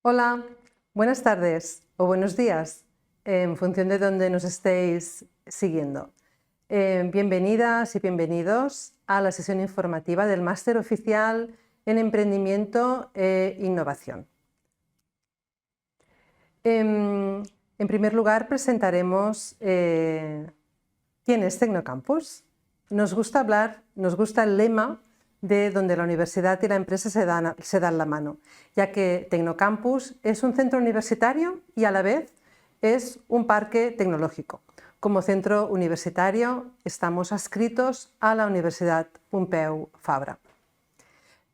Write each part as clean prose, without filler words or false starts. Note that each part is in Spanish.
Hola, buenas tardes o buenos días, en función de donde nos estéis siguiendo. Bienvenidas y bienvenidos a la sesión informativa del Máster Oficial en Emprendimiento e Innovación. En primer lugar, presentaremos quién es Tecnocampus. Nos gusta el lema de donde la universidad y la empresa se dan la mano, ya que Tecnocampus es un centro universitario y a la vez es un parque tecnológico. Como centro universitario estamos adscritos a la Universidad Pompeu Fabra.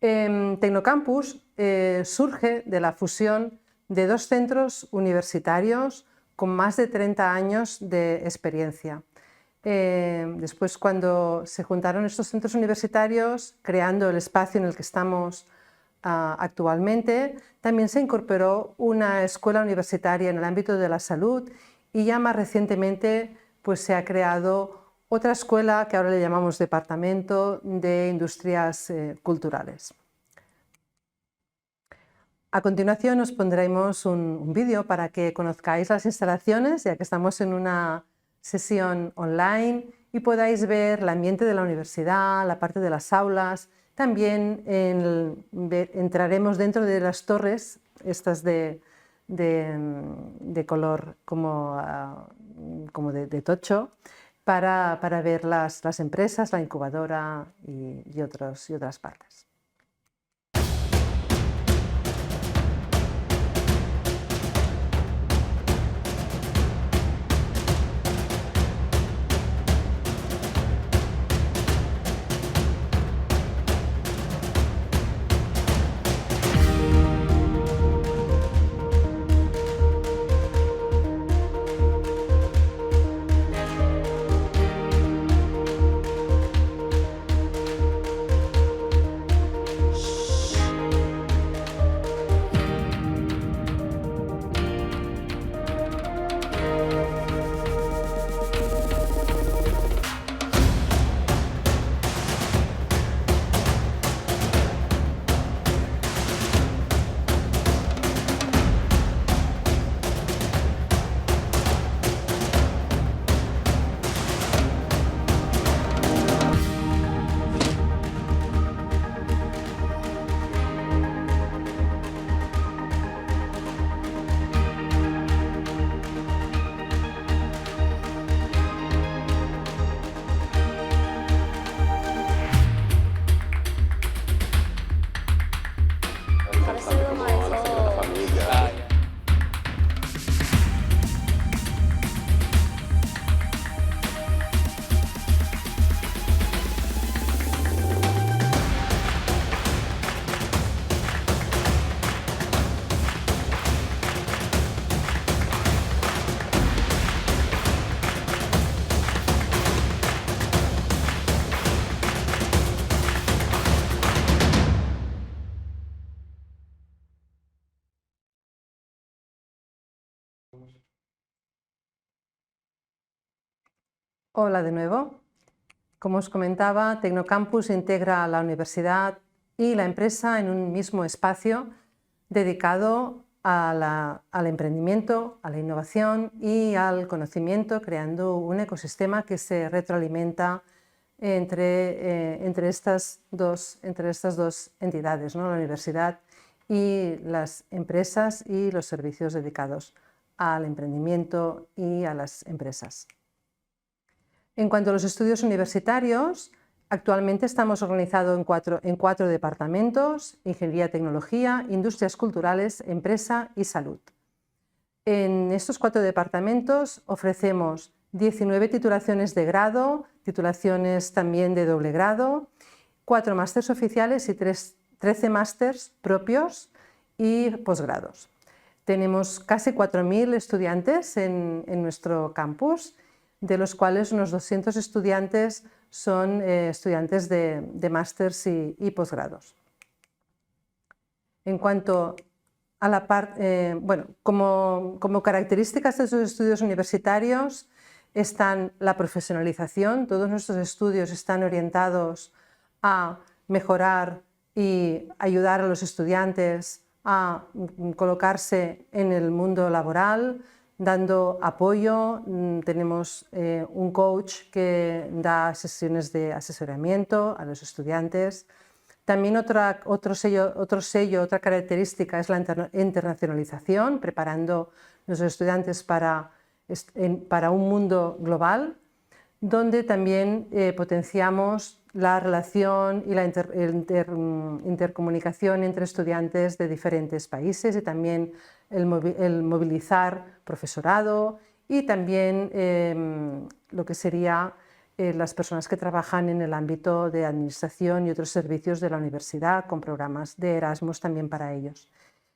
Tecnocampus surge de la fusión de dos centros universitarios con más de 30 años de experiencia. Después, cuando se juntaron estos centros universitarios, creando el espacio en el que estamos actualmente, también se incorporó una escuela universitaria en el ámbito de la salud y ya más recientemente pues, se ha creado otra escuela que ahora le llamamos Departamento de Industrias Culturales. A continuación os pondremos un vídeo para que conozcáis las instalaciones, ya que estamos en una sesión online y podáis ver el ambiente de la universidad, la parte de las aulas. También entraremos dentro de las torres, estas de color como de tocho, para ver las empresas, la incubadora y otras partes. Hola de nuevo. Como os comentaba, Tecnocampus integra a la universidad y la empresa en un mismo espacio dedicado al emprendimiento, a la innovación y al conocimiento, creando un ecosistema que se retroalimenta entre estas dos entidades, ¿no? La universidad y las empresas y los servicios dedicados al emprendimiento y a las empresas. En cuanto a los estudios universitarios, actualmente estamos organizados en cuatro departamentos: Ingeniería, Tecnología, Industrias Culturales, Empresa y Salud. En estos cuatro departamentos ofrecemos 19 titulaciones de grado, titulaciones también de doble grado, 4 másters oficiales y 13 másters propios y posgrados. Tenemos casi 4.000 estudiantes en nuestro campus, de los cuales unos 200 estudiantes son estudiantes de másters y posgrados. En cuanto a la parte, como características de esos estudios universitarios están la profesionalización. Todos nuestros estudios están orientados a mejorar y ayudar a los estudiantes a colocarse en el mundo laboral, dando apoyo. Tenemos un coach que da sesiones de asesoramiento a los estudiantes. También otra característica es la internacionalización, preparando a los estudiantes para un mundo global, donde también potenciamos la relación y la intercomunicación entre estudiantes de diferentes países y también el movilizar profesorado y también lo que sería las personas que trabajan en el ámbito de administración y otros servicios de la universidad con programas de Erasmus también para ellos.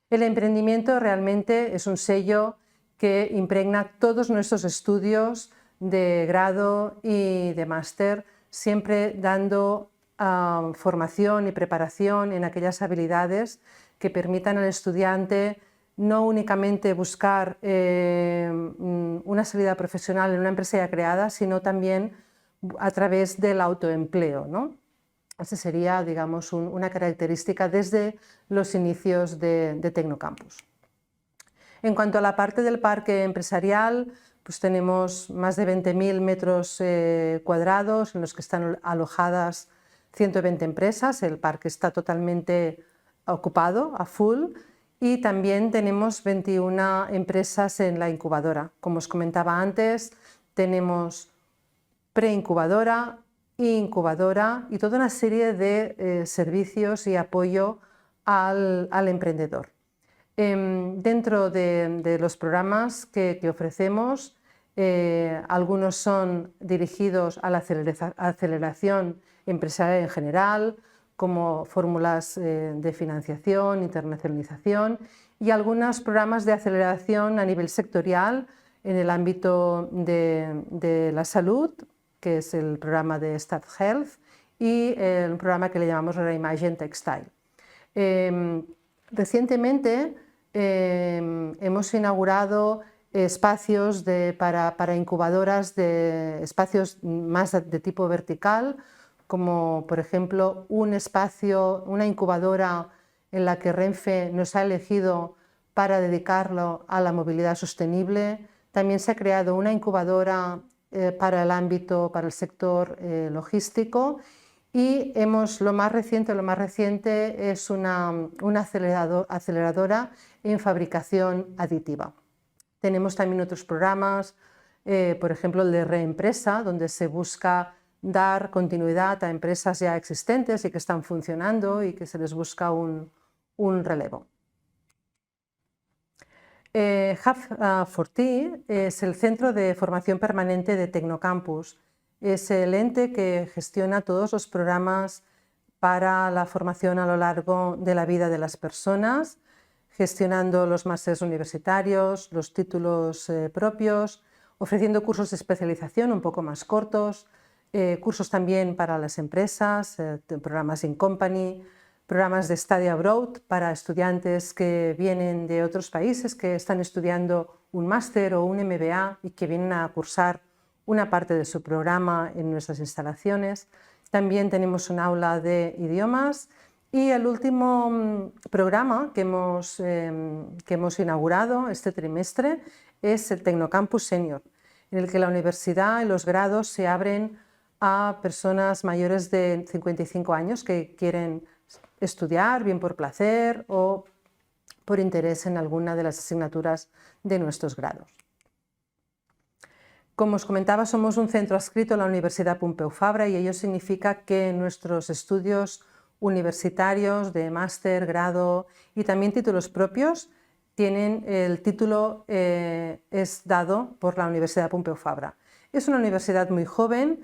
El emprendimiento realmente es un sello que impregna todos nuestros estudios de grado y de máster, siempre dando formación y preparación en aquellas habilidades que permitan al estudiante no únicamente buscar una salida profesional en una empresa ya creada, sino también a través del autoempleo, ¿no? Esa sería, digamos, una característica desde los inicios de Tecnocampus. En cuanto a la parte del parque empresarial, pues tenemos más de 20.000 metros cuadrados en los que están alojadas 120 empresas. El parque está totalmente ocupado, a full, y también tenemos 21 empresas en la incubadora. Como os comentaba antes, tenemos preincubadora, incubadora y toda una serie de servicios y apoyo al emprendedor. Dentro de los programas que ofrecemos, algunos son dirigidos a la aceleración empresarial en general, como fórmulas de financiación, internacionalización, y algunos programas de aceleración a nivel sectorial en el ámbito de la salud, que es el programa de Start Health, y el programa que le llamamos Reimagine Textile. Recientemente hemos inaugurado espacios para incubadoras, espacios más de tipo vertical, como por ejemplo una incubadora en la que Renfe nos ha elegido para dedicarlo a la movilidad sostenible. También se ha creado una incubadora para el sector logístico, y lo más reciente es una aceleradora en fabricación aditiva. Tenemos también otros programas, por ejemplo el de Reempresa, donde se busca dar continuidad a empresas ya existentes y que están funcionando y que se les busca un relevo. Hub4T es el centro de formación permanente de Tecnocampus. Es el ente que gestiona todos los programas para la formación a lo largo de la vida de las personas, gestionando los másteres universitarios, los títulos propios, ofreciendo cursos de especialización un poco más cortos, cursos también para las empresas, programas in company, programas de study abroad para estudiantes que vienen de otros países, que están estudiando un máster o un MBA y que vienen a cursar una parte de su programa en nuestras instalaciones. También tenemos un aula de idiomas, y el último programa que hemos inaugurado este trimestre es el Tecnocampus Senior, en el que la universidad y los grados se abren a personas mayores de 55 años que quieren estudiar, bien por placer o por interés en alguna de las asignaturas de nuestros grados. Como os comentaba, somos un centro adscrito a la Universidad Pompeu Fabra, y ello significa que nuestros estudios universitarios de máster, grado y también títulos propios tienen el título es dado por la Universidad Pompeu Fabra. Es una universidad muy joven,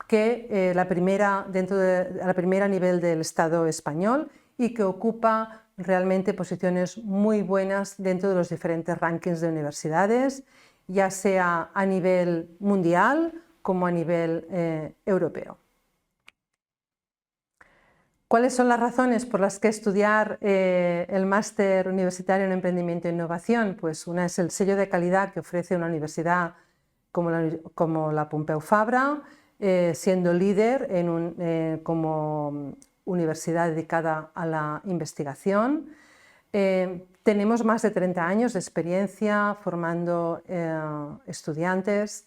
que la primera a nivel del Estado español, y que ocupa realmente posiciones muy buenas dentro de los diferentes rankings de universidades, ya sea a nivel mundial como a nivel europeo. ¿Cuáles son las razones por las que estudiar el máster universitario en emprendimiento e innovación? Pues una es el sello de calidad que ofrece una universidad como la Pompeu Fabra, siendo líder como universidad dedicada a la investigación. Tenemos más de 30 años de experiencia formando estudiantes.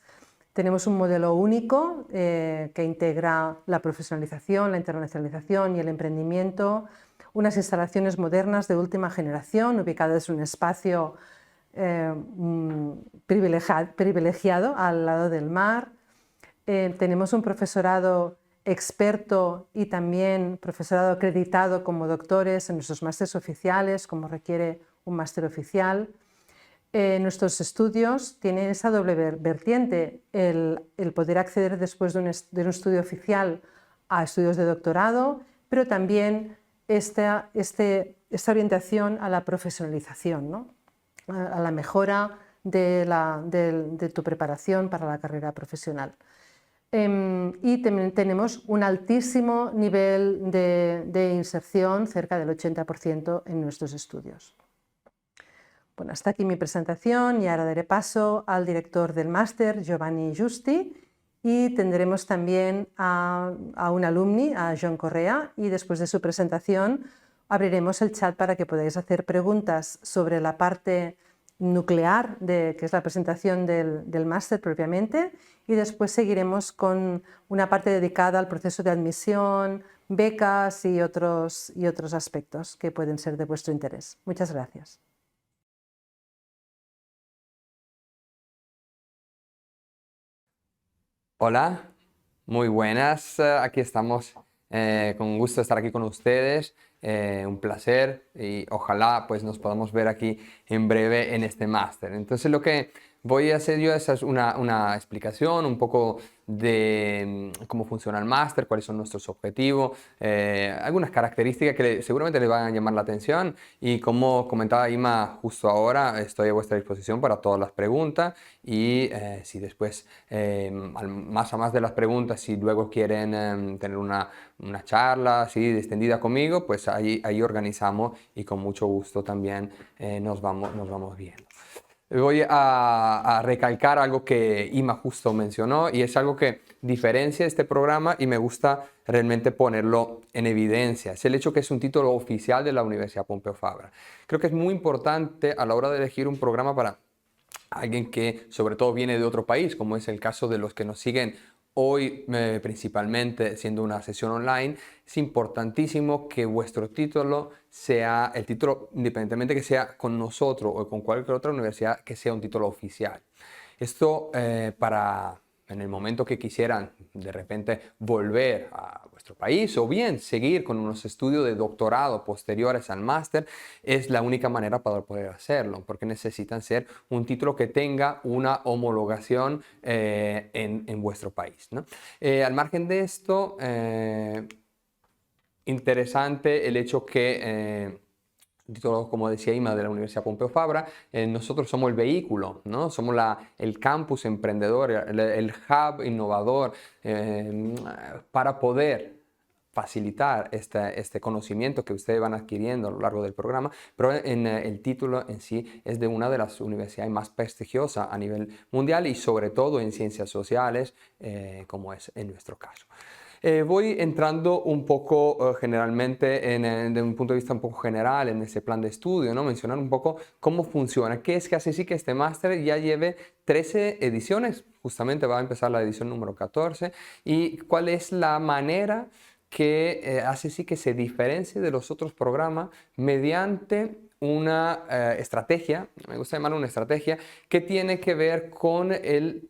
Tenemos un modelo único que integra la profesionalización, la internacionalización y el emprendimiento, unas instalaciones modernas de última generación ubicadas en un espacio privilegiado al lado del mar. Tenemos un profesorado experto y también profesorado acreditado como doctores en nuestros másteres oficiales, como requiere un máster oficial. Nuestros estudios tienen esa doble vertiente, el poder acceder después de un estudio oficial a estudios de doctorado, pero también esta orientación a la profesionalización, ¿no? A la mejora de tu preparación para la carrera profesional. Y también tenemos un altísimo nivel de inserción, cerca del 80% en nuestros estudios. Bueno, hasta aquí mi presentación y ahora daré paso al director del máster, Giovanni Giusti, y tendremos también a un alumni, a John Correa, y después de su presentación abriremos el chat para que podáis hacer preguntas sobre la parte nuclear, que es la presentación del máster propiamente, y después seguiremos con una parte dedicada al proceso de admisión, becas y otros aspectos que pueden ser de vuestro interés. Muchas gracias. Hola, muy buenas. Aquí estamos con gusto de estar aquí con ustedes. Un placer y ojalá pues nos podamos ver aquí en breve en este máster. Entonces lo que voy a hacer yo es una explicación un poco de cómo funciona el máster, cuáles son nuestros objetivos, algunas características que seguramente les van a llamar la atención y como comentaba Ima justo ahora, estoy a vuestra disposición para todas las preguntas y si después, más a más de las preguntas, si luego quieren tener una charla así extendida conmigo, pues ahí organizamos y con mucho gusto también nos vamos viendo. Voy a recalcar algo que Ima justo mencionó y es algo que diferencia este programa y me gusta realmente ponerlo en evidencia. Es el hecho que es un título oficial de la Universidad Pompeu Fabra. Creo que es muy importante a la hora de elegir un programa para alguien que sobre todo viene de otro país, como es el caso de los que nos siguen hoy principalmente siendo una sesión online. Es importantísimo que vuestro título sea el título, independientemente que sea con nosotros o con cualquier otra universidad, que sea un título oficial. Esto para en el momento que quisieran de repente volver a vuestro país o bien seguir con unos estudios de doctorado posteriores al máster, es la única manera para poder hacerlo, porque necesitan ser un título que tenga una homologación en vuestro país, ¿no? Al margen de esto, interesante el hecho que título, como decía Ima, de la Universidad Pompeu Fabra, nosotros somos el vehículo, ¿no? Somos el campus emprendedor, el hub innovador para poder facilitar este conocimiento que ustedes van adquiriendo a lo largo del programa, pero el título en sí es de una de las universidades más prestigiosas a nivel mundial y sobre todo en ciencias sociales, como es en nuestro caso. Voy entrando un poco generalmente, de un punto de vista un poco general, en ese plan de estudio, ¿no? Mencionar un poco cómo funciona, qué es que hace sí que este máster ya lleve 13 ediciones, justamente va a empezar la edición número 14, y cuál es la manera que hace sí que se diferencie de los otros programas mediante una estrategia, me gusta llamarlo una estrategia, que tiene que ver con el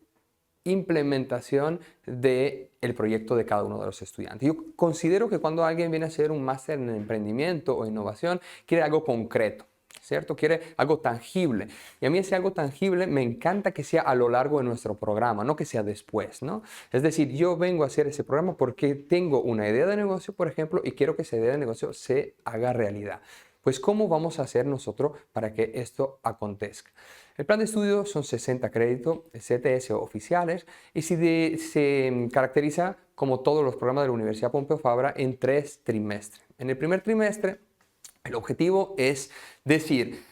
implementación del proyecto de cada uno de los estudiantes. Yo considero que cuando alguien viene a hacer un máster en emprendimiento o innovación, quiere algo concreto, ¿cierto? Quiere algo tangible. Y a mí ese algo tangible me encanta que sea a lo largo de nuestro programa, no que sea después, ¿no? Es decir, yo vengo a hacer ese programa porque tengo una idea de negocio, por ejemplo, y quiero que esa idea de negocio se haga realidad. Pues, ¿cómo vamos a hacer nosotros para que esto acontezca? El plan de estudio son 60 créditos CTS oficiales y se caracteriza, como todos los programas de la Universidad Pompeu Fabra, en 3 trimestres. En el primer trimestre El objetivo es decir,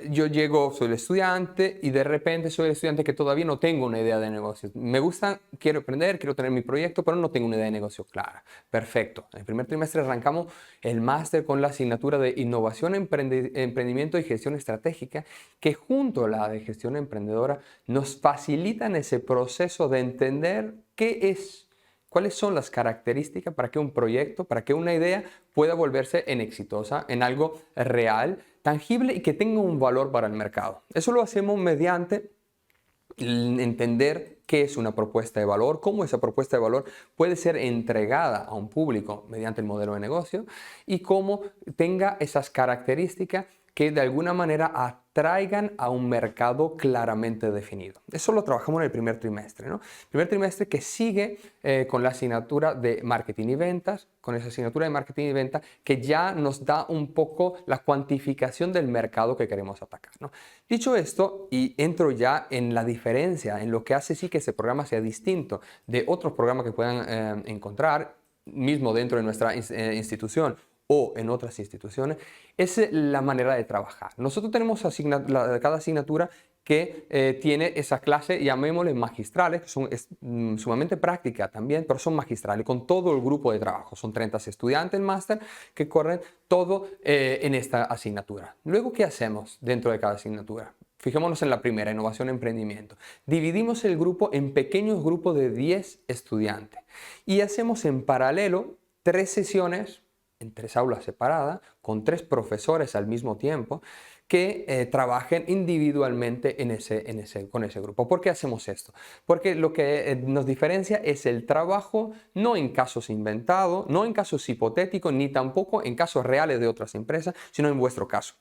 yo llego, soy el estudiante y de repente soy el estudiante que todavía no tengo una idea de negocio. Me gusta, quiero aprender, quiero tener mi proyecto, pero no tengo una idea de negocio clara. Perfecto. En el primer trimestre arrancamos el máster con la asignatura de Innovación, Emprendimiento y Gestión Estratégica, que junto a la de Gestión Emprendedora nos facilitan ese proceso de entender qué es. ¿Cuáles son las características para que un proyecto, para que una idea pueda volverse en exitosa, en algo real, tangible y que tenga un valor para el mercado? Eso lo hacemos mediante entender qué es una propuesta de valor, cómo esa propuesta de valor puede ser entregada a un público mediante el modelo de negocio y cómo tenga esas características que de alguna manera atraigan a un mercado claramente definido. Eso lo trabajamos en el primer trimestre, ¿no? El primer trimestre que sigue con la asignatura de marketing y ventas, con esa asignatura de marketing y ventas que ya nos da un poco la cuantificación del mercado que queremos atacar, ¿no? Dicho esto, y entro ya en la diferencia, en lo que hace sí que ese programa sea distinto de otros programas que puedan encontrar, mismo dentro de nuestra institución o en otras instituciones, es la manera de trabajar. Nosotros tenemos cada asignatura que tiene esa clase, llamémosle magistrales, que son sumamente prácticas también, pero son magistrales, con todo el grupo de trabajo. Son 30 estudiantes en máster que corren todo en esta asignatura. Luego, ¿qué hacemos dentro de cada asignatura? Fijémonos en la primera, innovación y emprendimiento. Dividimos el grupo en pequeños grupos de 10 estudiantes y hacemos en paralelo 3 sesiones en 3 aulas separadas, con 3 profesores al mismo tiempo, que trabajen individualmente con ese grupo. ¿Por qué hacemos esto? Porque lo que nos diferencia es el trabajo no en casos inventados, no en casos hipotéticos, ni tampoco en casos reales de otras empresas, sino en vuestro caso.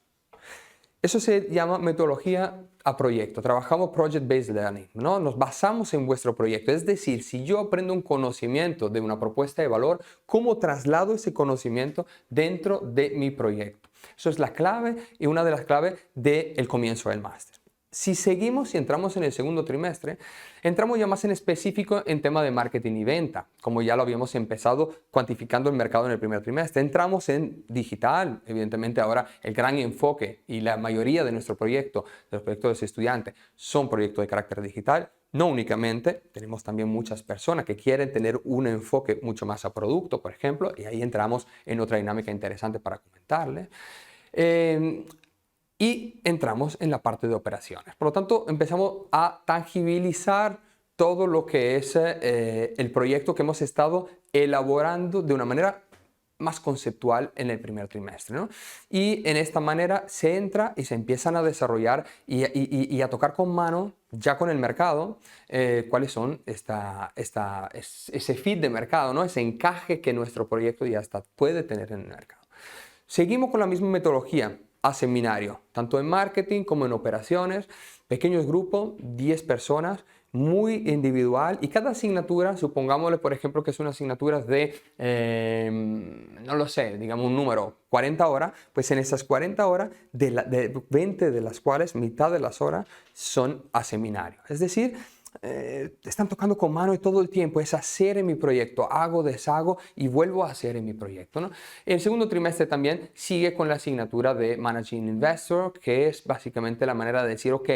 Eso se llama metodología a proyecto. Trabajamos Project-Based Learning, ¿no? Nos basamos en vuestro proyecto. Es decir, si yo aprendo un conocimiento de una propuesta de valor, ¿cómo traslado ese conocimiento dentro de mi proyecto? Eso es la clave y una de las claves del comienzo del máster. Si seguimos y entramos en el segundo trimestre, entramos ya más en específico en tema de marketing y venta, como ya lo habíamos empezado cuantificando el mercado en el primer trimestre. Entramos en digital, evidentemente ahora el gran enfoque y la mayoría de nuestro proyecto, de los proyectos de los estudiantes, son proyectos de carácter digital. No únicamente, tenemos también muchas personas que quieren tener un enfoque mucho más a producto, por ejemplo, y ahí entramos en otra dinámica interesante para comentarles. Y entramos en la parte de operaciones. Por lo tanto, empezamos a tangibilizar todo lo que es el proyecto que hemos estado elaborando de una manera más conceptual en el primer trimestre, ¿no? Y en esta manera se entra y se empiezan a desarrollar y a tocar con mano, ya con el mercado, cuáles son ese fit de mercado, ¿no? Ese encaje que nuestro proyecto ya puede tener en el mercado. Seguimos con la misma metodología a seminario, tanto en marketing como en operaciones, pequeños grupos, 10 personas, muy individual, y cada asignatura, supongámosle por ejemplo que es una asignatura de, no lo sé, digamos un número, 40 horas, pues en esas 40 horas, de 20 de las cuales, mitad de las horas son a seminario. Es decir, están tocando con mano y todo el tiempo es hacer en mi proyecto, hago, deshago y vuelvo a hacer en mi proyecto, ¿no? El segundo trimestre también sigue con la asignatura de Managing Investor, que es básicamente la manera de decir, ok,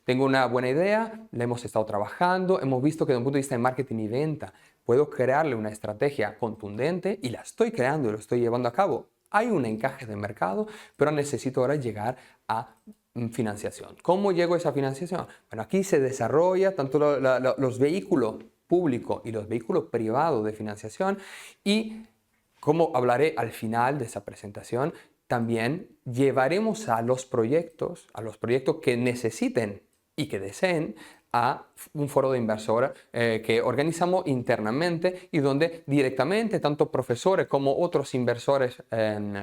tengo una buena idea, la hemos estado trabajando, hemos visto que desde un punto de vista de marketing y venta puedo crearle una estrategia contundente y la estoy creando y lo estoy llevando a cabo. Hay un encaje de mercado, pero necesito ahora llegar a financiación. ¿Cómo llego a esa financiación? Bueno, aquí se desarrolla tanto los vehículos públicos y los vehículos privados de financiación y, como hablaré al final de esa presentación, también llevaremos a los proyectos que necesiten y que deseen a un foro de inversores que organizamos internamente y donde directamente tanto profesores como otros inversores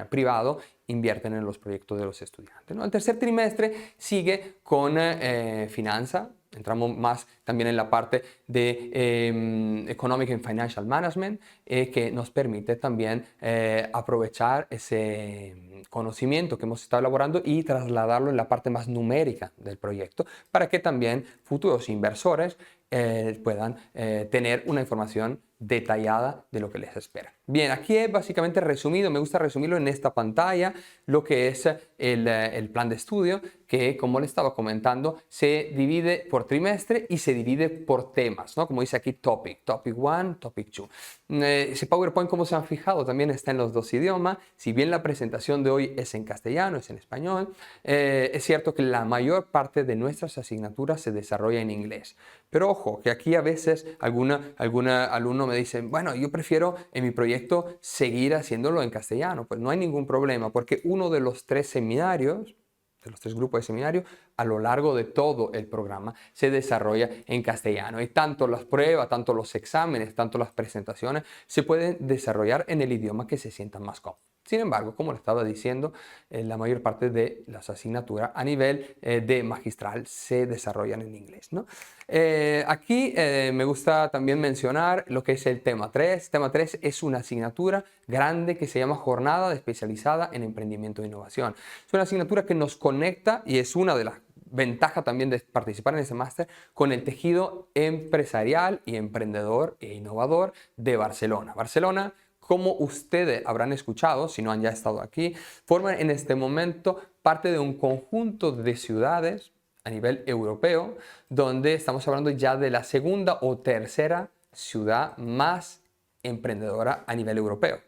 privados invierten en los proyectos de los estudiantes, ¿no? El tercer trimestre sigue con finanzas. Entramos más también en la parte de Economic and Financial Management, que nos permite también aprovechar ese conocimiento que hemos estado elaborando y trasladarlo en la parte más numérica del proyecto para que también futuros inversores puedan tener una información detallada de lo que les espera. Bien, aquí es básicamente resumido, me gusta resumirlo en esta pantalla, lo que es el plan de estudio, que como les estaba comentando, se divide por trimestre y se divide por temas, ¿no? Como dice aquí, topic 1, topic 2. Ese PowerPoint, como se han fijado, también está en los dos idiomas. Si bien la presentación de hoy es en castellano, es en español, es cierto que la mayor parte de nuestras asignaturas se desarrolla en inglés. Pero ojo, que aquí a veces algún alumno me dice, bueno, yo prefiero en mi proyecto seguir haciéndolo en castellano. Pues no hay ningún problema, porque uno de los 3 seminarios, de los 3 grupos de seminario, a lo largo de todo el programa se desarrolla en castellano. Y tanto las pruebas, tanto los exámenes, tanto las presentaciones se pueden desarrollar en el idioma que se sientan más cómodos. Sin embargo, como le estaba diciendo, la mayor parte de las asignaturas a nivel de magistral se desarrollan en inglés, ¿no? Aquí me gusta también mencionar lo que es el tema 3. Tema 3 es una asignatura grande que se llama Jornada Especializada en Emprendimiento e Innovación. Es una asignatura que nos conecta y es una de las ventajas también de participar en ese máster con el tejido empresarial y emprendedor e innovador de Barcelona. Barcelona, como ustedes habrán escuchado, si no han ya estado aquí, forma en este momento parte de un conjunto de ciudades a nivel europeo, donde estamos hablando ya de la segunda o tercera ciudad más emprendedora a nivel europeo.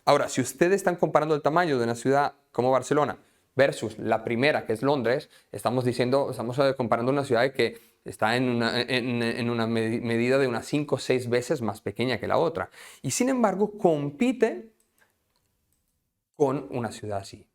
Ahora, si ustedes están comparando el tamaño de una ciudad como Barcelona versus la primera, que es Londres, estamos comparando una ciudad que está en una medida de unas 5 o 6 veces más pequeña que la otra. Y sin embargo, compite con una ciudad así.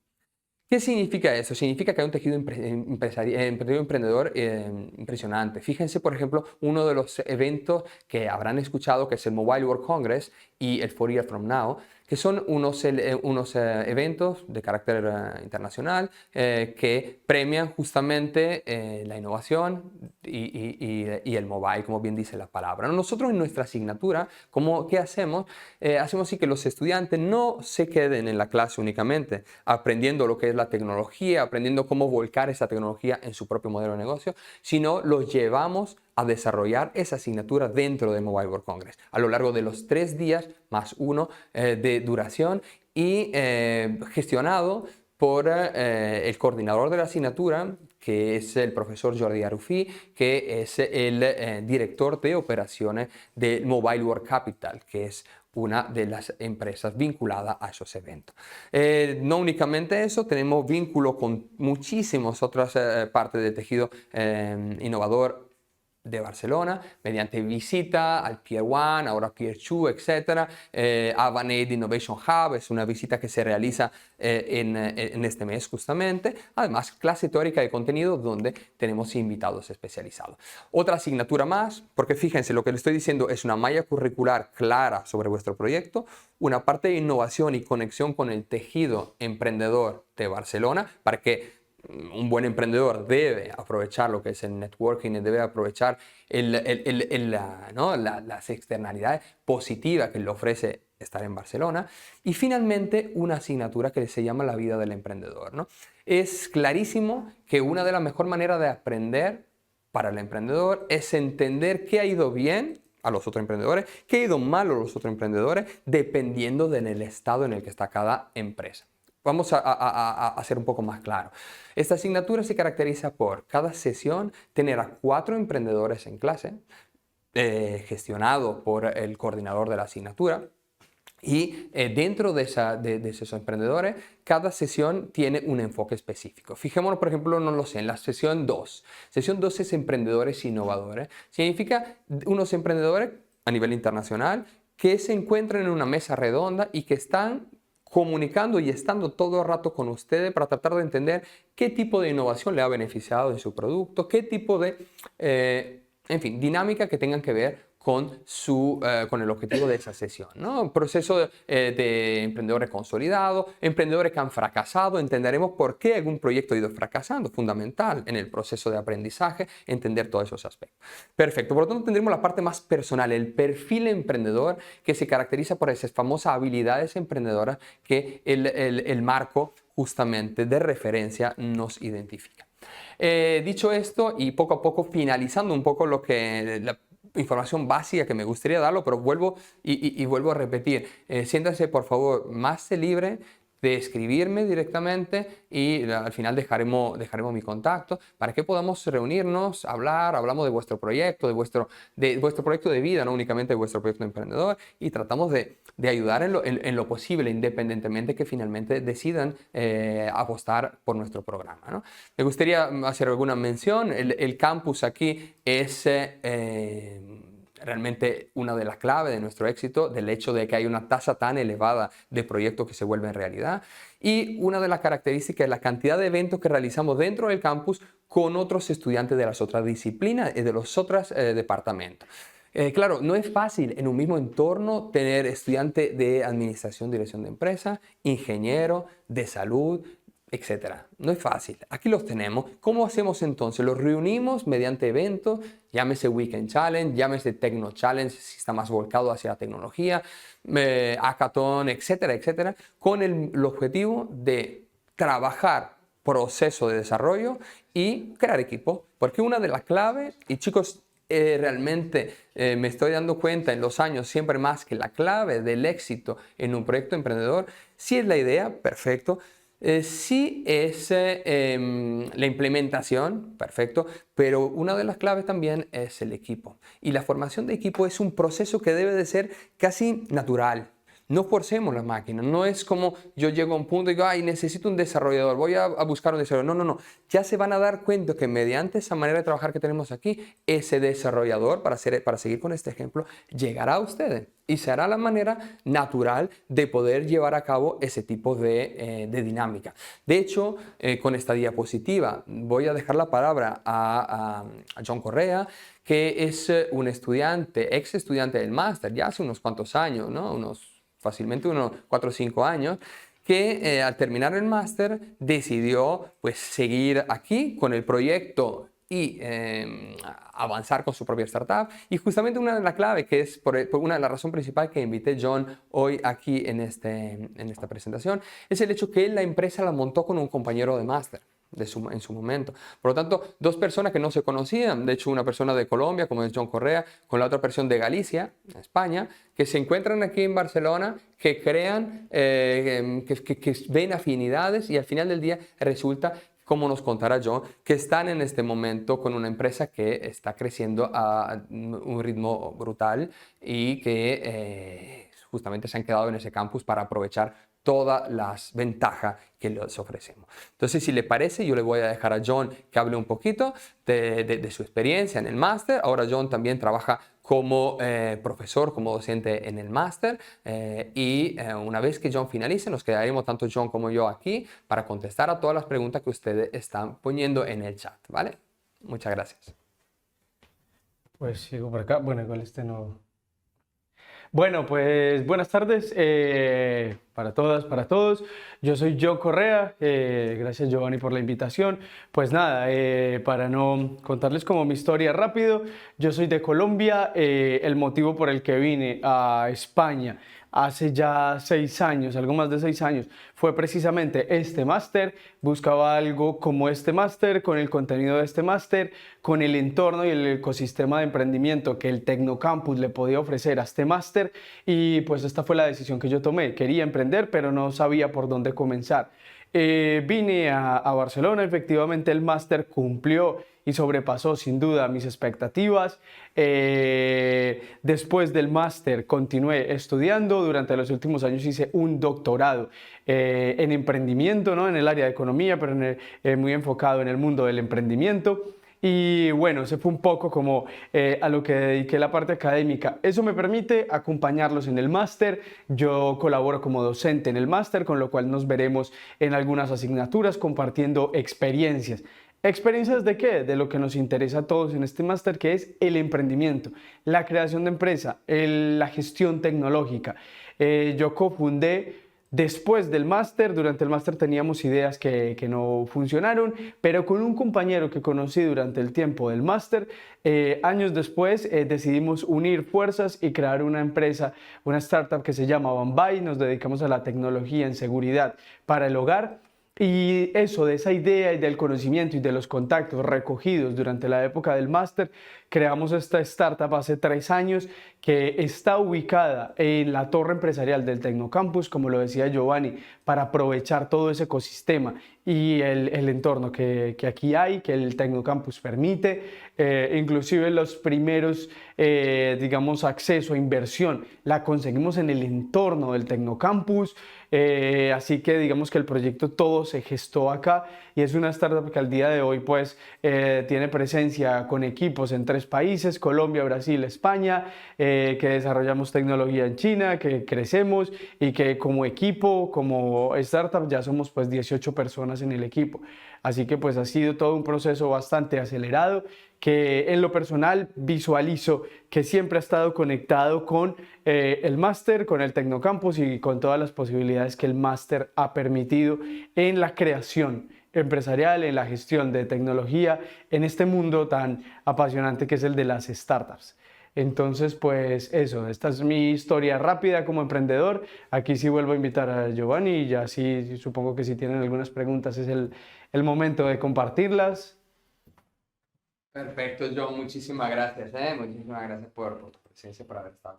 ¿Qué significa eso? Significa que hay un tejido emprendedor impresionante. Fíjense, por ejemplo, uno de los eventos que habrán escuchado, que es el Mobile World Congress y el 4 Years From Now, que son unos eventos de carácter internacional que premian justamente la innovación y el mobile, como bien dice la palabra. Nosotros en nuestra asignatura, ¿qué hacemos? Hacemos así que los estudiantes no se queden en la clase únicamente aprendiendo lo que es la tecnología, aprendiendo cómo volcar esa tecnología en su propio modelo de negocio, sino los llevamos a desarrollar esa asignatura dentro de Mobile World Congress a lo largo de los 3 días más 1 de duración y gestionado por el coordinador de la asignatura, que es el profesor Jordi Arufí, que es el director de operaciones de Mobile World Capital, que es una de las empresas vinculadas a esos eventos. No únicamente eso, tenemos vínculo con muchísimas otras partes del tejido innovador de Barcelona, mediante visita al Pier 1, ahora Pier 2, etc. Avanade Innovation Hub es una visita que se realiza en este mes justamente. Además, clase teórica de contenido donde tenemos invitados especializados. Otra asignatura más, porque fíjense, lo que les estoy diciendo es una malla curricular clara sobre vuestro proyecto, una parte de innovación y conexión con el tejido emprendedor de Barcelona para que un buen emprendedor debe aprovechar lo que es el networking, debe aprovechar las externalidades positivas que le ofrece estar en Barcelona. Y finalmente, una asignatura que se llama la vida del emprendedor, ¿no? Es clarísimo que una de las mejores maneras de aprender para el emprendedor es entender qué ha ido bien a los otros emprendedores, qué ha ido mal a los otros emprendedores, dependiendo del estado en el que está cada empresa. Vamos a hacer un poco más claro. Esta asignatura se caracteriza por cada sesión tener a 4 emprendedores en clase, gestionado por el coordinador de la asignatura. Y dentro de esos emprendedores, cada sesión tiene un enfoque específico. Fijémonos, por ejemplo, no lo sé, en la sesión 2. Sesión 2 es emprendedores innovadores. Significa unos emprendedores a nivel internacional que se encuentran en una mesa redonda y que están comunicando y estando todo el rato con ustedes para tratar de entender qué tipo de innovación le ha beneficiado en su producto, qué tipo de, dinámica que tengan que ver con el objetivo de esa sesión, ¿no? Un proceso de emprendedores consolidados, emprendedores que han fracasado, entenderemos por qué algún proyecto ha ido fracasando, fundamental en el proceso de aprendizaje, entender todos esos aspectos. Perfecto, por lo tanto tendremos la parte más personal, el perfil emprendedor que se caracteriza por esas famosas habilidades emprendedoras que el marco justamente de referencia nos identifica. Dicho esto y poco a poco finalizando un poco lo que información básica que me gustaría darlo, pero vuelvo y vuelvo a repetir. Siéntase, por favor, más libre de escribirme directamente y al final dejaremos mi contacto para que podamos reunirnos, hablamos de vuestro proyecto, de vuestro proyecto de vida, no únicamente de vuestro proyecto emprendedor, y tratamos de ayudar en lo posible, independientemente que finalmente decidan apostar por nuestro programa, ¿no? Me gustaría hacer alguna mención. El campus aquí es realmente una de las claves de nuestro éxito, del hecho de que hay una tasa tan elevada de proyectos que se vuelven realidad. Y una de las características es la cantidad de eventos que realizamos dentro del campus con otros estudiantes de las otras disciplinas y de los otros departamentos. Claro, no es fácil en un mismo entorno tener estudiantes de administración, dirección de empresa, ingeniero, de salud, etcétera. No es fácil. Aquí los tenemos. ¿Cómo hacemos entonces? Los reunimos mediante eventos, llámese Weekend Challenge, llámese Techno Challenge, si está más volcado hacia la tecnología, hackathon, etcétera, etcétera, con el objetivo de trabajar proceso de desarrollo y crear equipo. Porque una de las claves, y chicos, realmente me estoy dando cuenta en los años siempre más que la clave del éxito en un proyecto emprendedor, si es la idea, perfecto. Sí es la implementación, perfecto, pero una de las claves también es el equipo. Y la formación de equipo es un proceso que debe de ser casi natural. No forcemos la máquina, no es como yo llego a un punto y digo, ay, necesito un desarrollador, voy a buscar un desarrollador. No, no, no. Ya se van a dar cuenta que mediante esa manera de trabajar que tenemos aquí, ese desarrollador, para seguir con este ejemplo, llegará a ustedes y será la manera natural de poder llevar a cabo ese tipo de dinámica. De hecho, con esta diapositiva voy a dejar la palabra a John Correa, que es un estudiante, ex estudiante del máster, ya hace unos cuantos años, ¿no? Fácilmente unos 4 o 5 años, que al terminar el máster decidió pues seguir aquí con el proyecto y avanzar con su propia startup. Y justamente una de las claves, que es por una de las razones principales que invité a John hoy aquí en esta presentación, es el hecho que la empresa la montó con un compañero de máster en su momento. Por lo tanto, dos personas que no se conocían, de hecho una persona de Colombia, como es John Correa, con la otra persona de Galicia, España, que se encuentran aquí en Barcelona, que crean, que ven afinidades y al final del día resulta, como nos contará John, que están en este momento con una empresa que está creciendo a un ritmo brutal y que justamente se han quedado en ese campus para aprovechar todas las ventajas que les ofrecemos. Entonces, si le parece, yo le voy a dejar a John que hable un poquito de su experiencia en el máster. Ahora John también trabaja como profesor, como docente en el máster. Una vez que John finalice, nos quedaremos tanto John como yo aquí para contestar a todas las preguntas que ustedes están poniendo en el chat, ¿vale? Muchas gracias. Pues sigo por acá. Bueno, igual este no... Bueno, pues buenas tardes para todas, para todos. Yo soy John Correa, gracias Giovanni por la invitación. Pues nada, para no contarles como mi historia rápido, yo soy de Colombia. El motivo por el que vine a España hace ya 6 años, algo más de 6 años, fue precisamente este máster. Buscaba algo como este máster, con el contenido de este máster, con el entorno y el ecosistema de emprendimiento que el Tecnocampus le podía ofrecer a este máster, y pues esta fue la decisión que yo tomé. Quería emprender, pero no sabía por dónde comenzar. Vine a Barcelona, efectivamente el máster cumplió y sobrepasó sin duda mis expectativas. Después del máster continué estudiando. Durante los últimos años hice un doctorado en emprendimiento, ¿no? En el área de economía, pero muy enfocado en el mundo del emprendimiento. Y bueno, ese fue un poco como a lo que dediqué la parte académica. Eso me permite acompañarlos en el máster. Yo colaboro como docente en el máster, con lo cual nos veremos en algunas asignaturas compartiendo experiencias. ¿Experiencias de qué? De lo que nos interesa a todos en este máster, que es el emprendimiento, la creación de empresa, la gestión tecnológica. Yo cofundé después del máster. Durante el máster teníamos ideas que no funcionaron, pero con un compañero que conocí durante el tiempo del máster, años después decidimos unir fuerzas y crear una empresa, una startup que se llama Bambay. Nos dedicamos a la tecnología en seguridad para el hogar. Y eso, de esa idea y del conocimiento y de los contactos recogidos durante la época del máster, creamos esta startup hace 3 años que está ubicada en la torre empresarial del Tecnocampus, como lo decía Giovanni, para aprovechar todo ese ecosistema y el entorno que aquí hay, que el Tecnocampus permite, inclusive los primeros, digamos, acceso a inversión la conseguimos en el entorno del Tecnocampus. Así que digamos que el proyecto todo se gestó acá y es una startup que al día de hoy pues tiene presencia con equipos en 3 países, Colombia, Brasil, España, que desarrollamos tecnología en China, que crecemos y que como equipo, como startup ya somos pues 18 personas en el equipo. Así que pues ha sido todo un proceso bastante acelerado que en lo personal visualizo que siempre ha estado conectado con el máster, con el Tecnocampus y con todas las posibilidades que el máster ha permitido en la creación empresarial, en la gestión de tecnología, en este mundo tan apasionante que es el de las startups. Entonces, pues eso, esta es mi historia rápida como emprendedor. Aquí sí vuelvo a invitar a Giovanni y ya sí, supongo que si tienen algunas preguntas es el momento de compartirlas. Perfecto, John, muchísimas gracias, muchísimas gracias por tu presencia, por haber estado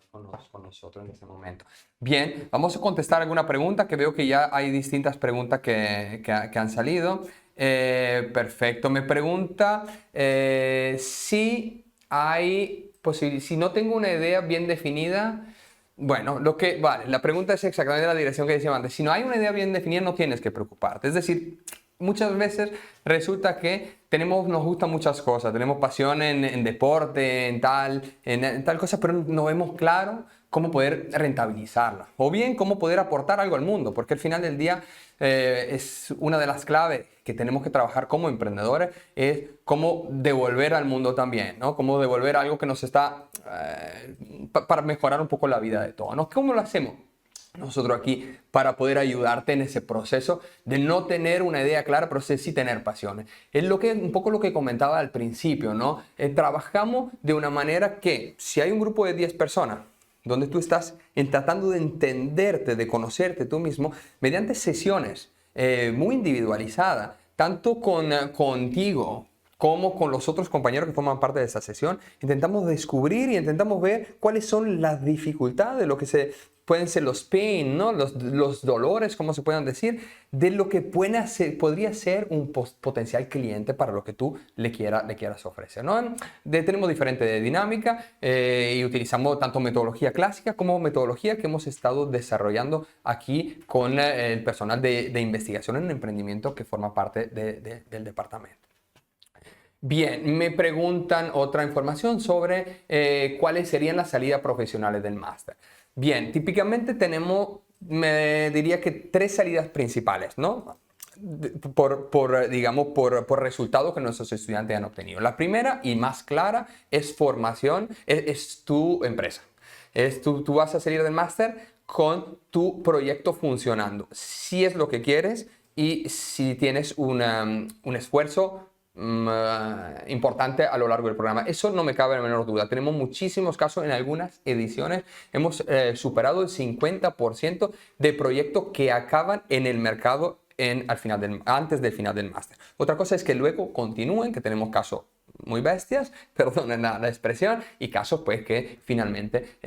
con nosotros en este momento. Bien, vamos a contestar alguna pregunta, que veo que ya hay distintas preguntas que han salido. Perfecto, me pregunta si hay posibilidad, si no tengo una idea bien definida. Bueno, vale, la pregunta es exactamente la dirección que decía antes. Si no hay una idea bien definida, no tienes que preocuparte. Es decir, muchas veces resulta que nos gustan muchas cosas, tenemos pasión en deporte, en tal cosa, pero no vemos claro cómo poder rentabilizarla o bien cómo poder aportar algo al mundo, porque al final del día es una de las claves que tenemos que trabajar como emprendedores, es cómo devolver al mundo también, ¿no? Cómo devolver algo que nos está para mejorar un poco la vida de todos, ¿no? ¿Cómo lo hacemos nosotros aquí para poder ayudarte en ese proceso de no tener una idea clara, pero sí tener pasiones? Es un poco lo que comentaba al principio, ¿no? Trabajamos de una manera que si hay un grupo de 10 personas donde tú estás tratando de entenderte, de conocerte tú mismo, mediante sesiones muy individualizadas, tanto contigo como con los otros compañeros que forman parte de esa sesión, intentamos descubrir y intentamos ver cuáles son las dificultades, lo que pueden ser los pain, ¿no? los dolores, como se puedan decir, de lo que podría ser un potencial cliente para lo que tú le quieras ofrecer, ¿no? Tenemos diferente dinámica y utilizamos tanto metodología clásica como metodología que hemos estado desarrollando aquí con el personal de investigación en emprendimiento que forma parte del departamento. Bien, me preguntan otra información sobre cuáles serían las salidas profesionales del máster. Bien, típicamente tenemos, me diría que 3 salidas principales, ¿no? Digamos, por resultados que nuestros estudiantes han obtenido. La primera y más clara es formación, es tu empresa. Tú vas a salir del máster con tu proyecto funcionando, si es lo que quieres y si tienes un esfuerzo importante a lo largo del programa. Eso no me cabe la menor duda. Tenemos muchísimos casos en algunas ediciones. Hemos superado el 50% de proyectos que acaban en el mercado antes del final del máster. Otra cosa es que luego continúen, que tenemos casos muy bestias, perdonen la expresión, y casos pues que finalmente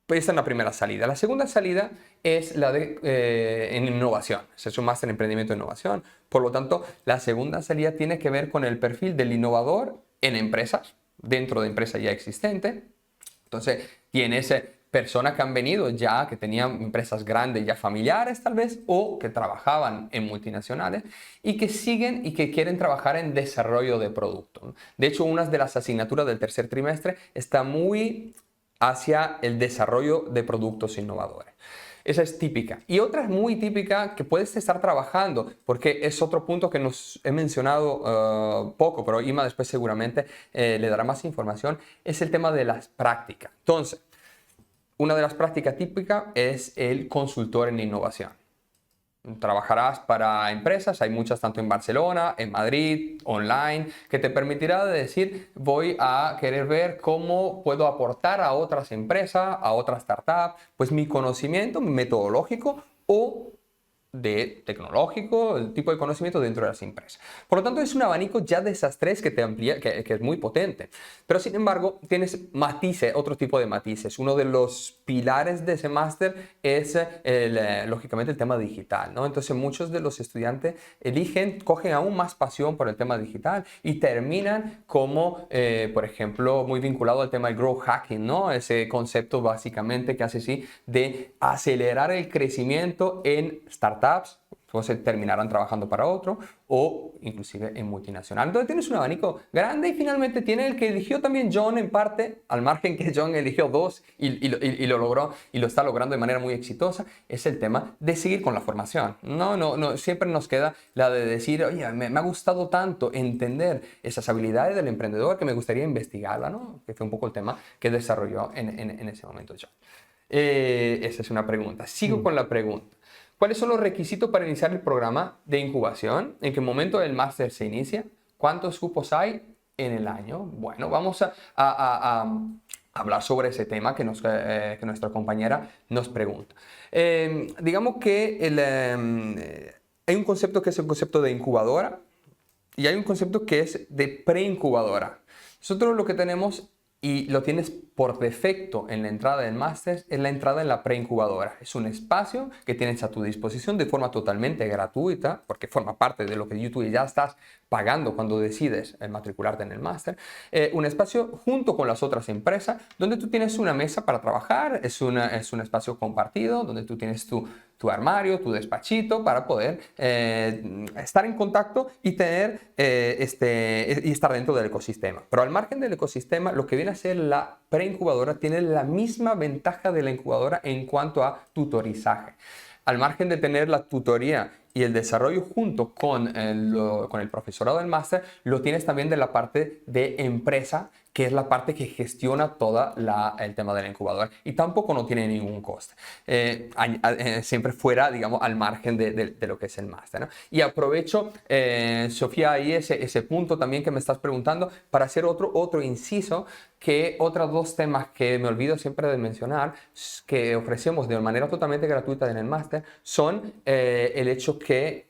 pues esta es la primera salida. La segunda salida es la en innovación. Es un máster en emprendimiento e innovación. Por lo tanto, la segunda salida tiene que ver con el perfil del innovador en empresas, dentro de empresas ya existentes. Entonces, tienes personas que han venido ya, que tenían empresas grandes, ya familiares tal vez, o que trabajaban en multinacionales y que siguen y que quieren trabajar en desarrollo de producto. De hecho, una de las asignaturas del tercer trimestre está muy hacia el desarrollo de productos innovadores. Esa es típica. Y otra es muy típica que puedes estar trabajando, porque es otro punto que nos he mencionado poco, pero Ima después seguramente le dará más información, es el tema de las prácticas. Entonces, una de las prácticas típicas es el consultor en innovación. Trabajarás para empresas, hay muchas tanto en Barcelona, en Madrid, online, que te permitirá decir, voy a querer ver cómo puedo aportar a otras empresas, a otras startups, pues mi conocimiento metodológico o de tecnológico, el tipo de conocimiento dentro de las empresas. Por lo tanto, es un abanico ya de esas tres que te amplía, que es muy potente. Pero sin embargo, tienes matices, otro tipo de matices. Uno de los pilares de ese máster es, lógicamente, el tema digital, ¿no? Entonces, muchos de los estudiantes cogen aún más pasión por el tema digital y terminan como, por ejemplo, muy vinculado al tema del growth hacking, ¿no? Ese concepto básicamente que hace así de acelerar el crecimiento en startups, entonces terminarán trabajando para otro o inclusive en multinacional. Entonces tienes un abanico grande y finalmente tiene el que eligió también John en parte, al margen que John eligió dos y lo logró y lo está logrando de manera muy exitosa, es el tema de seguir con la formación. No, siempre nos queda la de decir, oye, me ha gustado tanto entender esas habilidades del emprendedor que me gustaría investigarla, ¿no? Que fue un poco el tema que desarrolló en ese momento John. Esa es una pregunta. Sigo con la pregunta. ¿Cuáles son los requisitos para iniciar el programa de incubación? ¿En qué momento el máster se inicia? ¿Cuántos cupos hay en el año? Bueno, vamos a hablar sobre ese tema que nuestra compañera nos pregunta. Digamos que hay un concepto que es el concepto de incubadora y hay un concepto que es de preincubadora. Nosotros lo que tenemos y lo tienes por defecto en la entrada del máster, es la entrada en la preincubadora. Es un espacio que tienes a tu disposición de forma totalmente gratuita, porque forma parte de lo que tú ya estás pagando cuando decides matricularte en el máster. Un espacio junto con las otras empresas donde tú tienes una mesa para trabajar, es un espacio compartido donde tú tienes tu armario, tu despachito para poder estar en contacto y tener y estar dentro del ecosistema. Pero al margen del ecosistema, lo que viene a ser la preincubadora tiene la misma ventaja de la incubadora en cuanto a tutorizaje. Al margen de tener la tutoría y el desarrollo junto con el profesorado del máster, lo tienes también de la parte de empresa, que es la parte que gestiona todo el tema de la incubadora y tampoco no tiene ningún coste. Siempre fuera, digamos, al margen de lo que es el máster, ¿no? Y aprovecho, Sofía, ahí ese punto también que me estás preguntando para hacer otro inciso, que otros dos temas que me olvido siempre de mencionar, que ofrecemos de manera totalmente gratuita en el máster, son el hecho que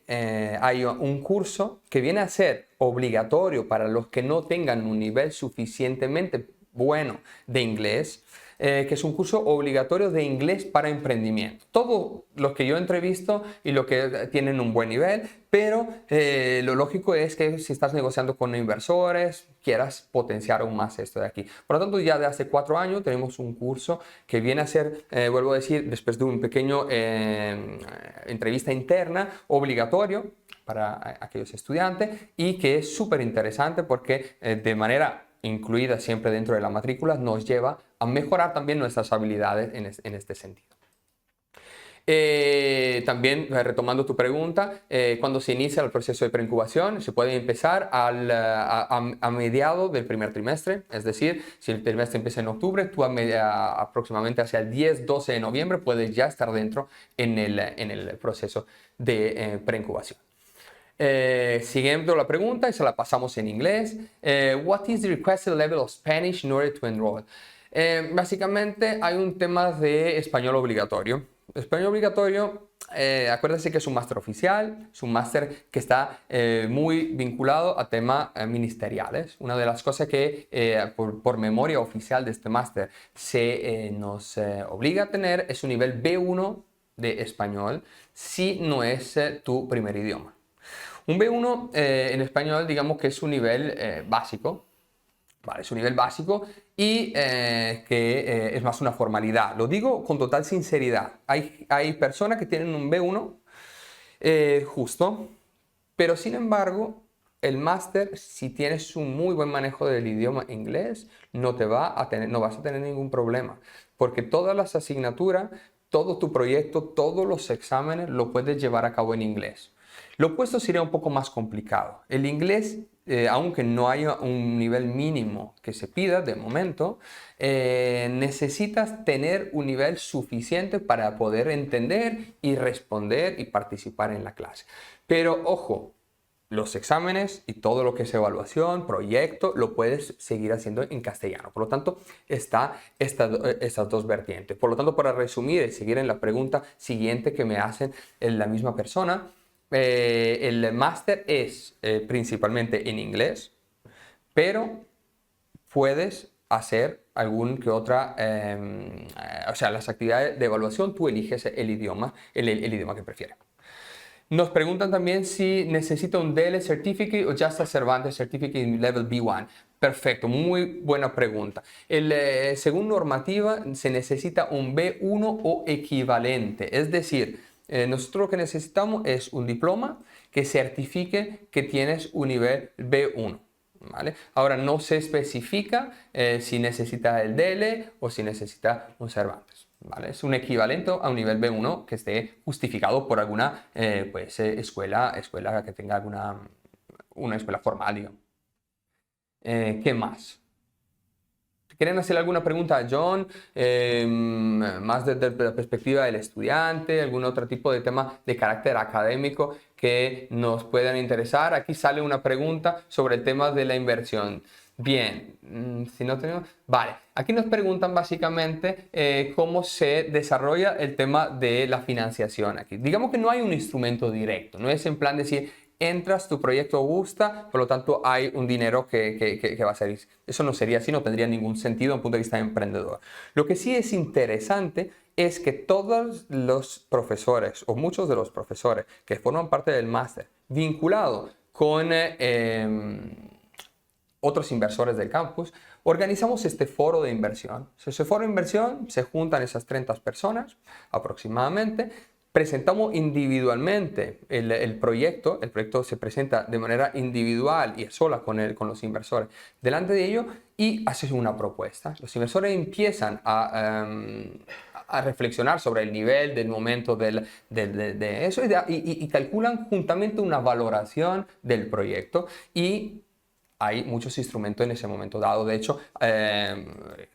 hay un curso que viene a ser obligatorio para los que no tengan un nivel suficientemente bueno de inglés, que es un curso obligatorio de inglés para emprendimiento. Todos los que yo entrevisto y los que tienen un buen nivel, pero lo lógico es que si estás negociando con inversores, quieras potenciar aún más esto de aquí. Por lo tanto, ya de hace 4 años tenemos un curso que viene a ser, vuelvo a decir, después de un pequeño entrevista interna, obligatorio para aquellos estudiantes y que es súper interesante porque de manera incluida siempre dentro de la matrícula, nos lleva a mejorar también nuestras habilidades en este sentido. También, retomando tu pregunta, cuando se inicia el proceso de preincubación, se puede empezar a mediados del primer trimestre, es decir, si el trimestre empieza en octubre, tú aproximadamente hacia el 10-12 de noviembre puedes ya estar dentro en el proceso de preincubación. Siguiendo la pregunta y se la pasamos en inglés. What is the requested level of Spanish in order to enroll? Básicamente hay un tema de español obligatorio. Español obligatorio, acuérdense que es un máster oficial, es un máster que está muy vinculado a temas ministeriales. Una de las cosas que por memoria oficial de este máster nos obliga a tener es un nivel B1 de español si no es tu primer idioma. Un B1 en español, digamos que es un nivel básico, ¿vale? Es un nivel básico y que es más una formalidad. Lo digo con total sinceridad. Hay personas que tienen un B1 justo, pero sin embargo, el máster, si tienes un muy buen manejo del idioma inglés, no vas a tener ningún problema, porque todas las asignaturas, todo tu proyecto, todos los exámenes lo puedes llevar a cabo en inglés. Lo opuesto sería un poco más complicado. El inglés, aunque no haya un nivel mínimo que se pida de momento, necesitas tener un nivel suficiente para poder entender y responder y participar en la clase. Pero ojo, los exámenes y todo lo que es evaluación, proyecto, lo puedes seguir haciendo en castellano. Por lo tanto, está estas dos vertientes. Por lo tanto, para resumir y seguir en la pregunta siguiente que me hacen la misma persona, el máster es principalmente en inglés, pero puedes hacer algún que otra, o sea, las actividades de evaluación, tú eliges el idioma que prefieres. Nos preguntan también si necesita un DL Certificate o Just a Cervantes Certificate in Level B1. Perfecto, muy buena pregunta. Según normativa, se necesita un B1 o equivalente. Es decir, nosotros lo que necesitamos es un diploma que certifique que tienes un nivel B1. ¿Vale? Ahora no se especifica si necesita el DL o si necesita un Cervantes. ¿Vale? Es un equivalente a un nivel B1 que esté justificado por alguna escuela que tenga una escuela formal, digamos. ¿Qué más? ¿Quieren hacer alguna pregunta a John? Más desde la perspectiva del estudiante, algún otro tipo de tema de carácter académico que nos puedan interesar. Aquí sale una pregunta sobre el tema de la inversión. Bien, si no tenemos... Vale, aquí nos preguntan básicamente cómo se desarrolla el tema de la financiación aquí. Digamos que no hay un instrumento directo, no es en plan decir, entras, tu proyecto gusta, por lo tanto hay un dinero que va a salir. Eso no sería así, no tendría ningún sentido desde un punto de vista emprendedor. Lo que sí es interesante es que todos los profesores o muchos de los profesores que forman parte del máster vinculado con otros inversores del campus, organizamos este foro de inversión. Ese foro de inversión se juntan esas 30 personas aproximadamente. Presentamos individualmente el proyecto se presenta de manera individual y sola con los inversores delante de ellos y haces una propuesta. Los inversores empiezan a reflexionar sobre el nivel del momento de eso y calculan juntamente una valoración del proyecto y hay muchos instrumentos en ese momento dado. De hecho,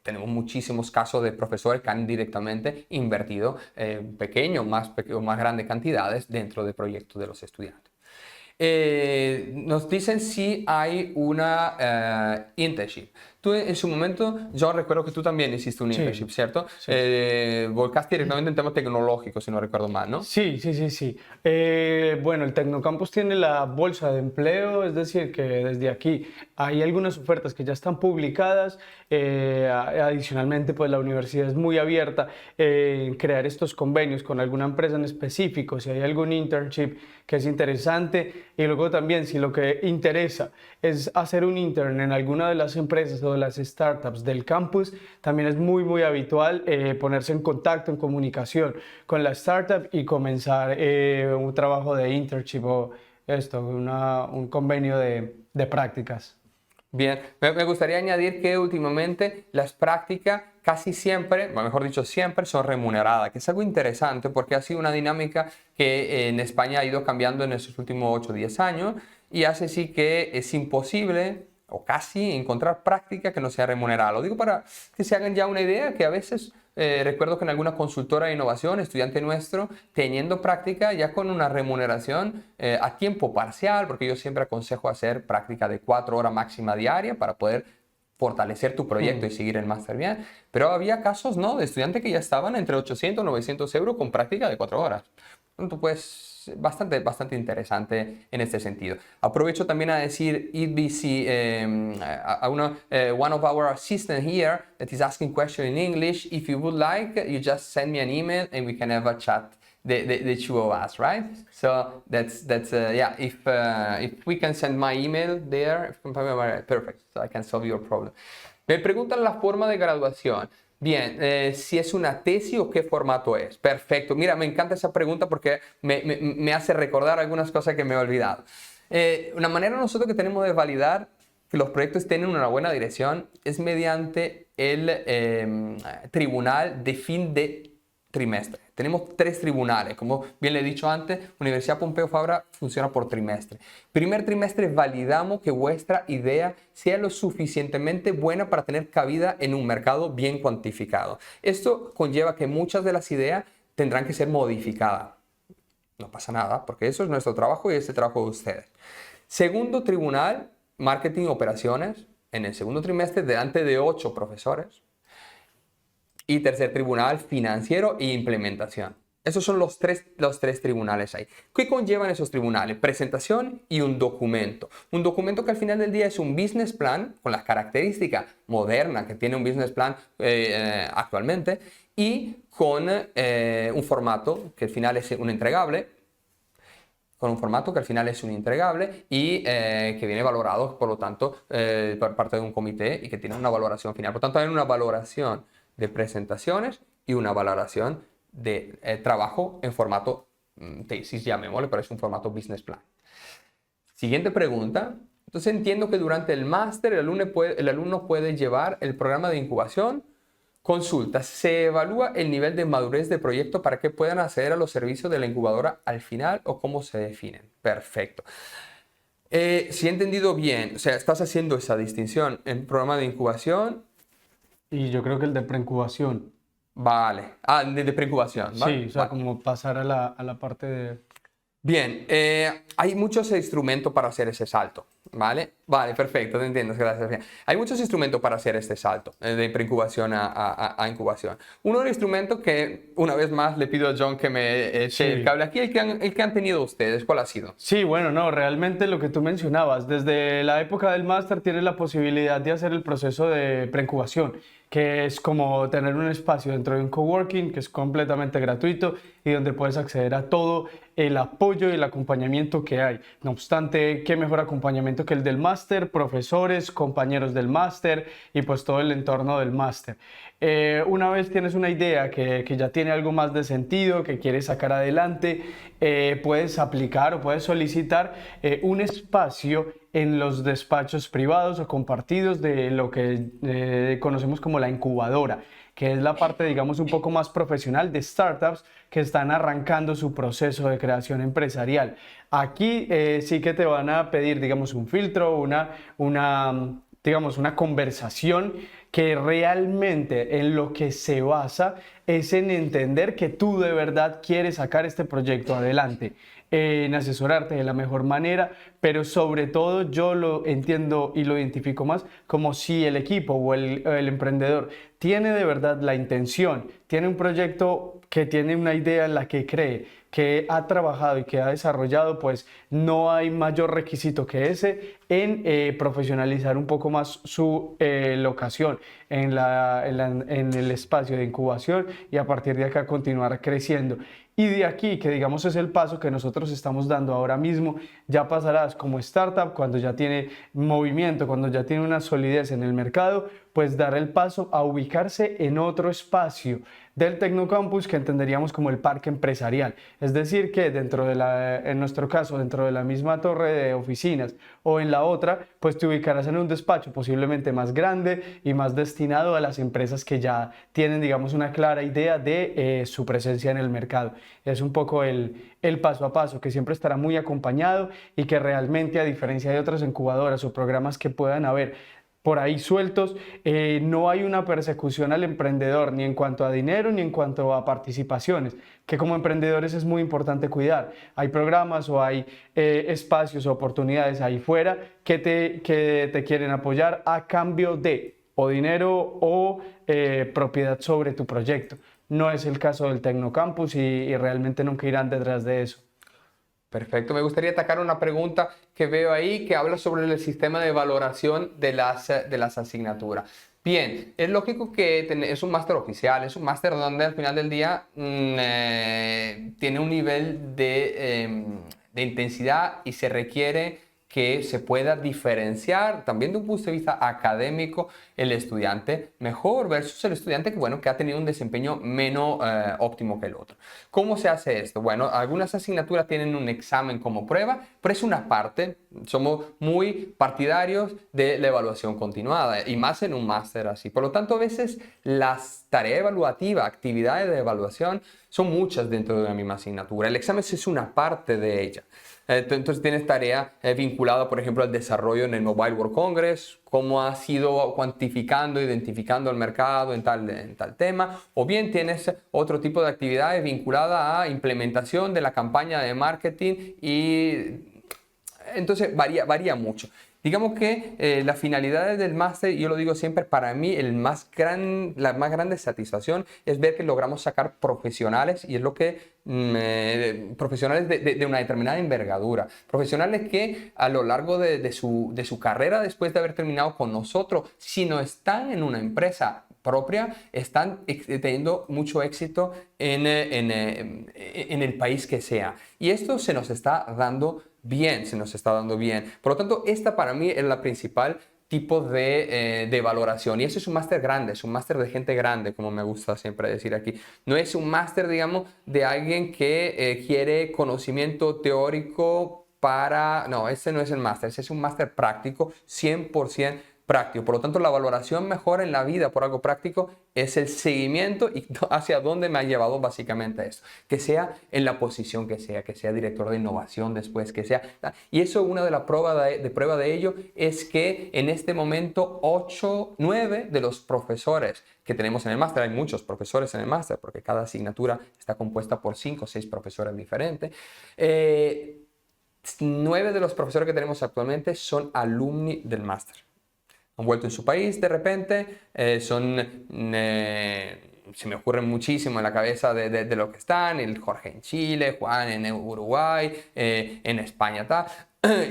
tenemos muchísimos casos de profesores que han directamente invertido pequeño o más grandes cantidades dentro del proyecto de los estudiantes. Nos dicen si hay una internship. Tú en su momento, yo recuerdo que tú también hiciste un internship, ¿cierto? Sí. Volcaste directamente en temas tecnológicos, si no recuerdo mal, ¿no? Sí. Bueno, el Tecnocampus tiene la bolsa de empleo, es decir, que desde aquí hay algunas ofertas que ya están publicadas. Adicionalmente, pues la universidad es muy abierta en crear estos convenios con alguna empresa en específico, si hay algún internship que es interesante. Y luego también, si lo que interesa es hacer un intern en alguna de las empresas o de las startups del campus, también es muy habitual ponerse en contacto, en comunicación con la startup y comenzar un trabajo de internship o un convenio de prácticas. Bien, me gustaría añadir que últimamente las prácticas casi siempre, o mejor dicho siempre, son remuneradas, que es algo interesante porque ha sido una dinámica que en España ha ido cambiando en estos últimos 8 o 10 años y hace sí que es imposible o casi encontrar práctica que no sea remunerada. Lo digo para que se hagan ya una idea que a veces recuerdo que en alguna consultora de innovación, estudiante nuestro, teniendo práctica ya con una remuneración a tiempo parcial, porque yo siempre aconsejo hacer práctica de 4 horas máxima diaria para poder fortalecer tu proyecto y seguir el máster bien. Pero había casos, ¿no?, de estudiantes que ya estaban entre 800 y 900 euros con práctica de 4 horas. Entonces, pues, bastante interesante en este sentido. Aprovecho también a decir, one of our assistants here that is asking question in English. If you would like, you just send me an email and we can have a chat, the two of us, right? So that's yeah. If we can send my email there, perfect. So I can solve your problem. Me preguntan la forma de graduación. Bien, si es una tesis o qué formato es. Perfecto. Mira, me encanta esa pregunta porque me hace recordar algunas cosas que me he olvidado. Una manera nosotros que tenemos de validar que los proyectos tienen una buena dirección es mediante el tribunal de fin de trimestre. Tenemos 3 tribunales, como bien le he dicho antes, Universidad Pompeu Fabra funciona por trimestre. Primer trimestre validamos que vuestra idea sea lo suficientemente buena para tener cabida en un mercado bien cuantificado. Esto conlleva que muchas de las ideas tendrán que ser modificadas. No pasa nada, porque eso es nuestro trabajo y es el trabajo de ustedes. Segundo tribunal, marketing y operaciones, en el segundo trimestre delante de 8 profesores. Y tercer tribunal, financiero e implementación. Esos son los tres tribunales ahí. ¿Qué conllevan esos tribunales? Presentación y un documento. Un documento que al final del día es un business plan con las características modernas que tiene un business plan actualmente y con un formato que al final es un entregable. Con un formato que al final es un entregable y que viene valorado, por lo tanto, por parte de un comité y que tiene una valoración final. Por tanto, hay una valoración de presentaciones y una valoración de trabajo en formato tesis, llamémosle, pero es un formato business plan. Siguiente pregunta. Entonces entiendo que durante el máster el alumno puede llevar el programa de incubación. Consulta, ¿se evalúa el nivel de madurez de proyecto para que puedan acceder a los servicios de la incubadora al final o cómo se definen? Perfecto. Si he entendido bien, o sea, estás haciendo esa distinción en programa de incubación. Y yo creo que el de preincubación. Vale. Ah, de preincubación, ¿vale? Sí, o sea, Vale. como pasar a la parte de... Bien, hay muchos instrumentos para hacer ese salto, ¿vale? Vale, perfecto, te entiendo, gracias. Bien. Hay muchos instrumentos para hacer este salto de preincubación a incubación. Uno de los instrumentos que, una vez más, le pido a John que me eche el cable aquí, el que han tenido ustedes, ¿cuál ha sido? Sí, bueno, no, realmente lo que tú mencionabas, desde la época del máster tienes la posibilidad de hacer el proceso de preincubación, que es como tener un espacio dentro de un coworking que es completamente gratuito y donde puedes acceder a todo el apoyo y el acompañamiento que hay. No obstante, qué mejor acompañamiento que el del máster, profesores, compañeros del máster y pues todo el entorno del máster. Una vez tienes una idea que ya tiene algo más de sentido, que quieres sacar adelante, puedes aplicar o puedes solicitar un espacio en los despachos privados o compartidos de lo que conocemos como la incubadora, que es la parte, digamos, un poco más profesional de startups que están arrancando su proceso de creación empresarial. Aquí sí que te van a pedir, digamos, un filtro, digamos, una conversación que realmente en lo que se basa es en entender que tú de verdad quieres sacar este proyecto adelante, en asesorarte de la mejor manera, pero sobre todo yo lo entiendo y lo identifico más como si el equipo o el emprendedor tiene de verdad la intención, tiene un proyecto que tiene una idea en la que cree, que ha trabajado y que ha desarrollado, pues no hay mayor requisito que ese en profesionalizar un poco más su locación en el espacio de incubación y a partir de acá continuar creciendo. Y de aquí, que digamos es el paso que nosotros estamos dando ahora mismo, ya pasarás como startup, cuando ya tiene movimiento, cuando ya tiene una solidez en el mercado, pues dar el paso a ubicarse en otro espacio del Tecnocampus que entenderíamos como el parque empresarial. Es decir, que en nuestro caso, dentro de la misma torre de oficinas o en la otra, pues te ubicarás en un despacho posiblemente más grande y más destinado a las empresas que ya tienen, digamos, una clara idea de su presencia en el mercado. Es un poco el paso a paso que siempre estará muy acompañado y que realmente, a diferencia de otras incubadoras o programas que puedan haber por ahí sueltos, no hay una persecución al emprendedor ni en cuanto a dinero ni en cuanto a participaciones, que como emprendedores es muy importante cuidar. Hay programas o hay espacios o oportunidades ahí fuera que te quieren apoyar a cambio de o dinero o propiedad sobre tu proyecto. No es el caso del Tecnocampus y realmente nunca irán detrás de eso. Perfecto. Me gustaría atacar una pregunta que veo ahí que habla sobre el sistema de valoración de las asignaturas. Bien, es lógico que es un máster oficial, es un máster donde al final del día tiene un nivel de intensidad y se requiere que se pueda diferenciar también de un punto de vista académico el estudiante mejor versus el estudiante que, bueno, que ha tenido un desempeño menos óptimo que el otro. ¿Cómo se hace esto? Bueno, algunas asignaturas tienen un examen como prueba, pero es una parte. Somos muy partidarios de la evaluación continuada y más en un máster así. Por lo tanto, a veces las tareas evaluativas, actividades de evaluación son muchas dentro de la misma asignatura. El examen es una parte de ella. Entonces tienes tarea vinculada, por ejemplo, al desarrollo en el Mobile World Congress, cómo has ido cuantificando, identificando el mercado en tal tema, o bien tienes otro tipo de actividades vinculadas a implementación de la campaña de marketing y Entonces varía mucho. Digamos que la finalidad del máster, yo lo digo siempre, para mí la más grande satisfacción es ver que logramos sacar profesionales, y es lo que profesionales de una determinada envergadura, profesionales que a lo largo de su carrera, después de haber terminado con nosotros, si no están en una empresa propia, están teniendo mucho éxito en el país que sea. Y esto se nos está dando bien, se nos está dando bien. Por lo tanto, esta para mí es la principal tipo de valoración. Y eso es un máster grande, es un máster de gente grande, como me gusta siempre decir aquí. No es un máster, digamos, de alguien que quiere conocimiento teórico para... No, ese no es el máster, ese es un máster práctico, 100% práctico. Por lo tanto, la valoración mejor en la vida por algo práctico es el seguimiento y hacia dónde me ha llevado básicamente esto. Que sea en la posición que sea director de innovación después, que sea... Y eso, una de las pruebas de ello es que en este momento 9 de los profesores que tenemos en el máster, hay muchos profesores en el máster porque cada asignatura está compuesta por 5 o 6 profesores diferentes, 9 de los profesores que tenemos actualmente son alumni del máster. Han vuelto en su país de repente, se me ocurren muchísimo en la cabeza de lo que están, el Jorge en Chile, Juan en Uruguay, en España, tal.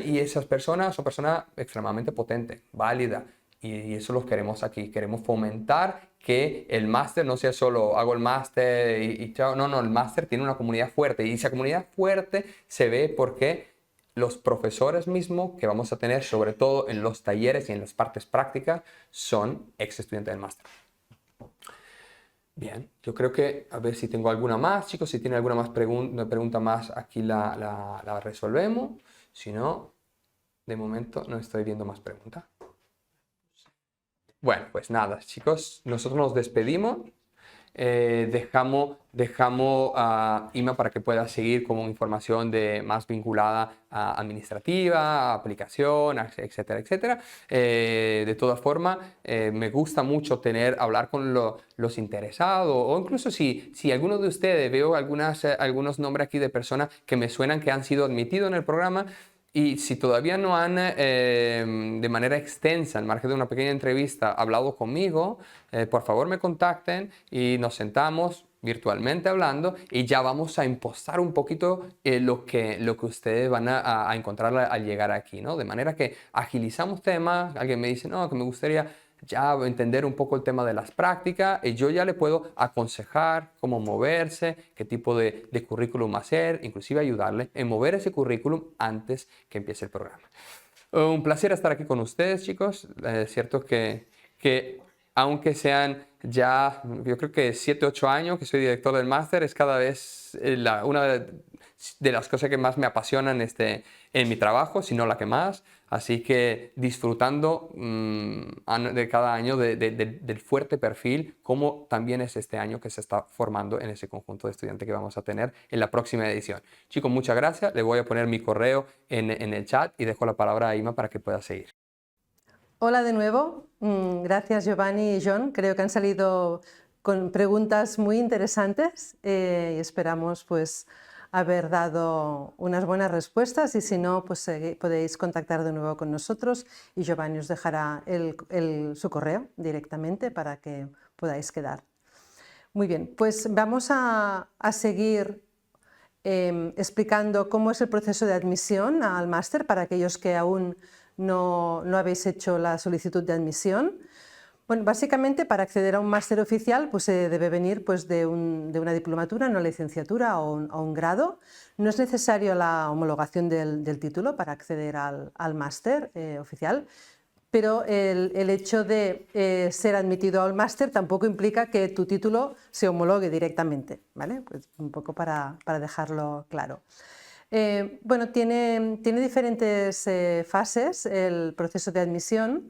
Y esas personas son personas extremadamente potentes, válidas, y eso los queremos aquí. Queremos fomentar que el máster no sea solo hago el máster y chao. No, el máster tiene una comunidad fuerte, y esa comunidad fuerte se ve porque los profesores mismos que vamos a tener, sobre todo en los talleres y en las partes prácticas, son ex estudiantes del máster. Bien, yo creo que, a ver si tengo alguna más, chicos, si tienen alguna más pregunta más, aquí la resolvemos. Si no, de momento no estoy viendo más preguntas. Bueno, pues nada, chicos, nosotros nos despedimos. Dejamos a Ima para que pueda seguir con información más vinculada a administrativa, a aplicación, etcétera, etcétera. De todas formas, me gusta mucho hablar con los interesados, o incluso si alguno de ustedes, veo algunos nombres aquí de personas que me suenan que han sido admitidos en el programa. Y si todavía no han, de manera extensa, al margen de una pequeña entrevista, hablado conmigo, por favor me contacten y nos sentamos virtualmente hablando, y ya vamos a impostar un poquito lo que ustedes van a encontrar al llegar aquí, ¿no? De manera que agilizamos temas. Alguien me dice, no, que me gustaría ya entender un poco el tema de las prácticas, y yo ya le puedo aconsejar cómo moverse, qué tipo de currículum hacer, inclusive ayudarle en mover ese currículum antes que empiece el programa. Un placer estar aquí con ustedes, chicos. Es cierto que aunque sean ya, yo creo que 7, 8 años que soy director del máster, es cada vez una de las cosas que más me apasionan en mi trabajo, si no la que más. Así que disfrutando de cada año del fuerte perfil, como también es este año que se está formando en ese conjunto de estudiantes que vamos a tener en la próxima edición. Chicos, muchas gracias. Le voy a poner mi correo en el chat y dejo la palabra a Ima para que pueda seguir. Hola de nuevo. Gracias Giovanni y John. Creo que han salido con preguntas muy interesantes y esperamos pues haber dado unas buenas respuestas, y si no, pues podéis contactar de nuevo con nosotros y Giovanni os dejará su correo directamente para que podáis quedar. Muy bien, pues vamos a seguir explicando cómo es el proceso de admisión al máster para aquellos que aún no habéis hecho la solicitud de admisión. Bueno, básicamente para acceder a un máster oficial pues se debe venir pues, de una diplomatura, una licenciatura o un grado. No es necesario la homologación del título para acceder al máster oficial, pero el hecho de ser admitido al máster tampoco implica que tu título se homologue directamente, ¿vale? Pues un poco para dejarlo claro. Bueno, tiene diferentes fases el proceso de admisión.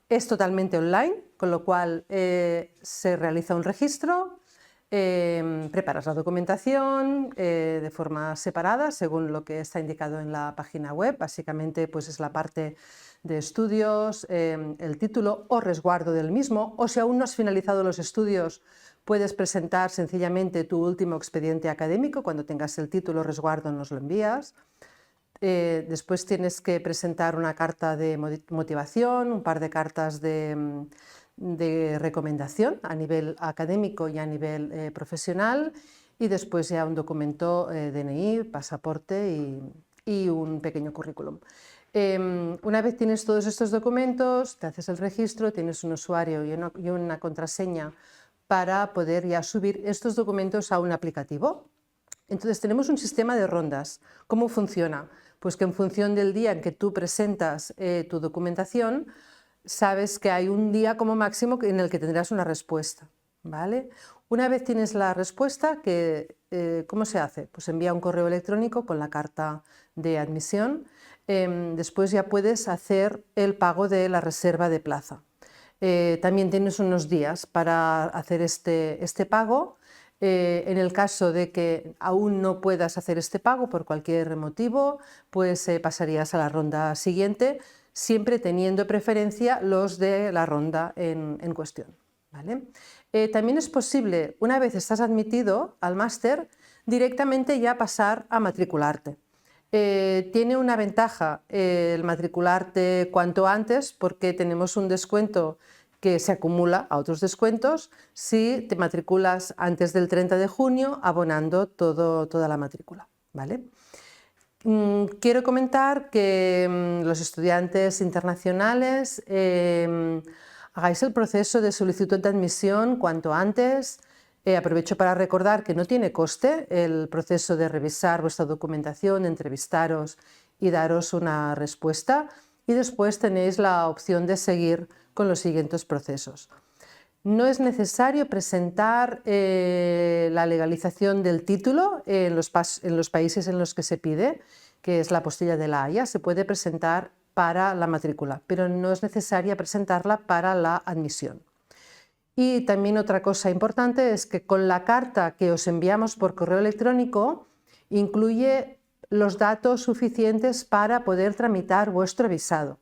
Es totalmente online, con lo cual se realiza un registro, preparas la documentación de forma separada según lo que está indicado en la página web. Básicamente pues es la parte de estudios, el título o resguardo del mismo, o si aún no has finalizado los estudios puedes presentar sencillamente tu último expediente académico. Cuando tengas el título o resguardo nos lo envías. Después tienes que presentar una carta de motivación, un par de cartas de recomendación a nivel académico y a nivel profesional, y después ya un documento DNI, pasaporte y un pequeño currículum. Una vez tienes todos estos documentos, te haces el registro, tienes un usuario y una contraseña para poder ya subir estos documentos a un aplicativo. Entonces tenemos un sistema de rondas. ¿Cómo funciona? Pues que en función del día en que tú presentas tu documentación, sabes que hay un día como máximo en el que tendrás una respuesta, ¿vale? Una vez tienes la respuesta, ¿cómo se hace? Pues envía un correo electrónico con la carta de admisión. Después ya puedes hacer el pago de la reserva de plaza. También tienes unos días para hacer este pago. En el caso de que aún no puedas hacer este pago por cualquier motivo, pues pasarías a la ronda siguiente, siempre teniendo preferencia los de la ronda en cuestión, ¿vale? También es posible, una vez estás admitido al máster, directamente ya pasar a matricularte. Tiene una ventaja el matricularte cuanto antes, porque tenemos un descuento que se acumula a otros descuentos si te matriculas antes del 30 de junio abonando toda la matrícula, ¿vale? Quiero comentar que los estudiantes internacionales hagáis el proceso de solicitud de admisión cuanto antes. Aprovecho para recordar que no tiene coste el proceso de revisar vuestra documentación, entrevistaros y daros una respuesta, y después tenéis la opción de seguir con los siguientes procesos. No es necesario presentar la legalización del título en los países en los que se pide, que es la apostilla de La Haya. Se puede presentar para la matrícula, pero no es necesaria presentarla para la admisión. Y también otra cosa importante es que con la carta que os enviamos por correo electrónico incluye los datos suficientes para poder tramitar vuestro visado.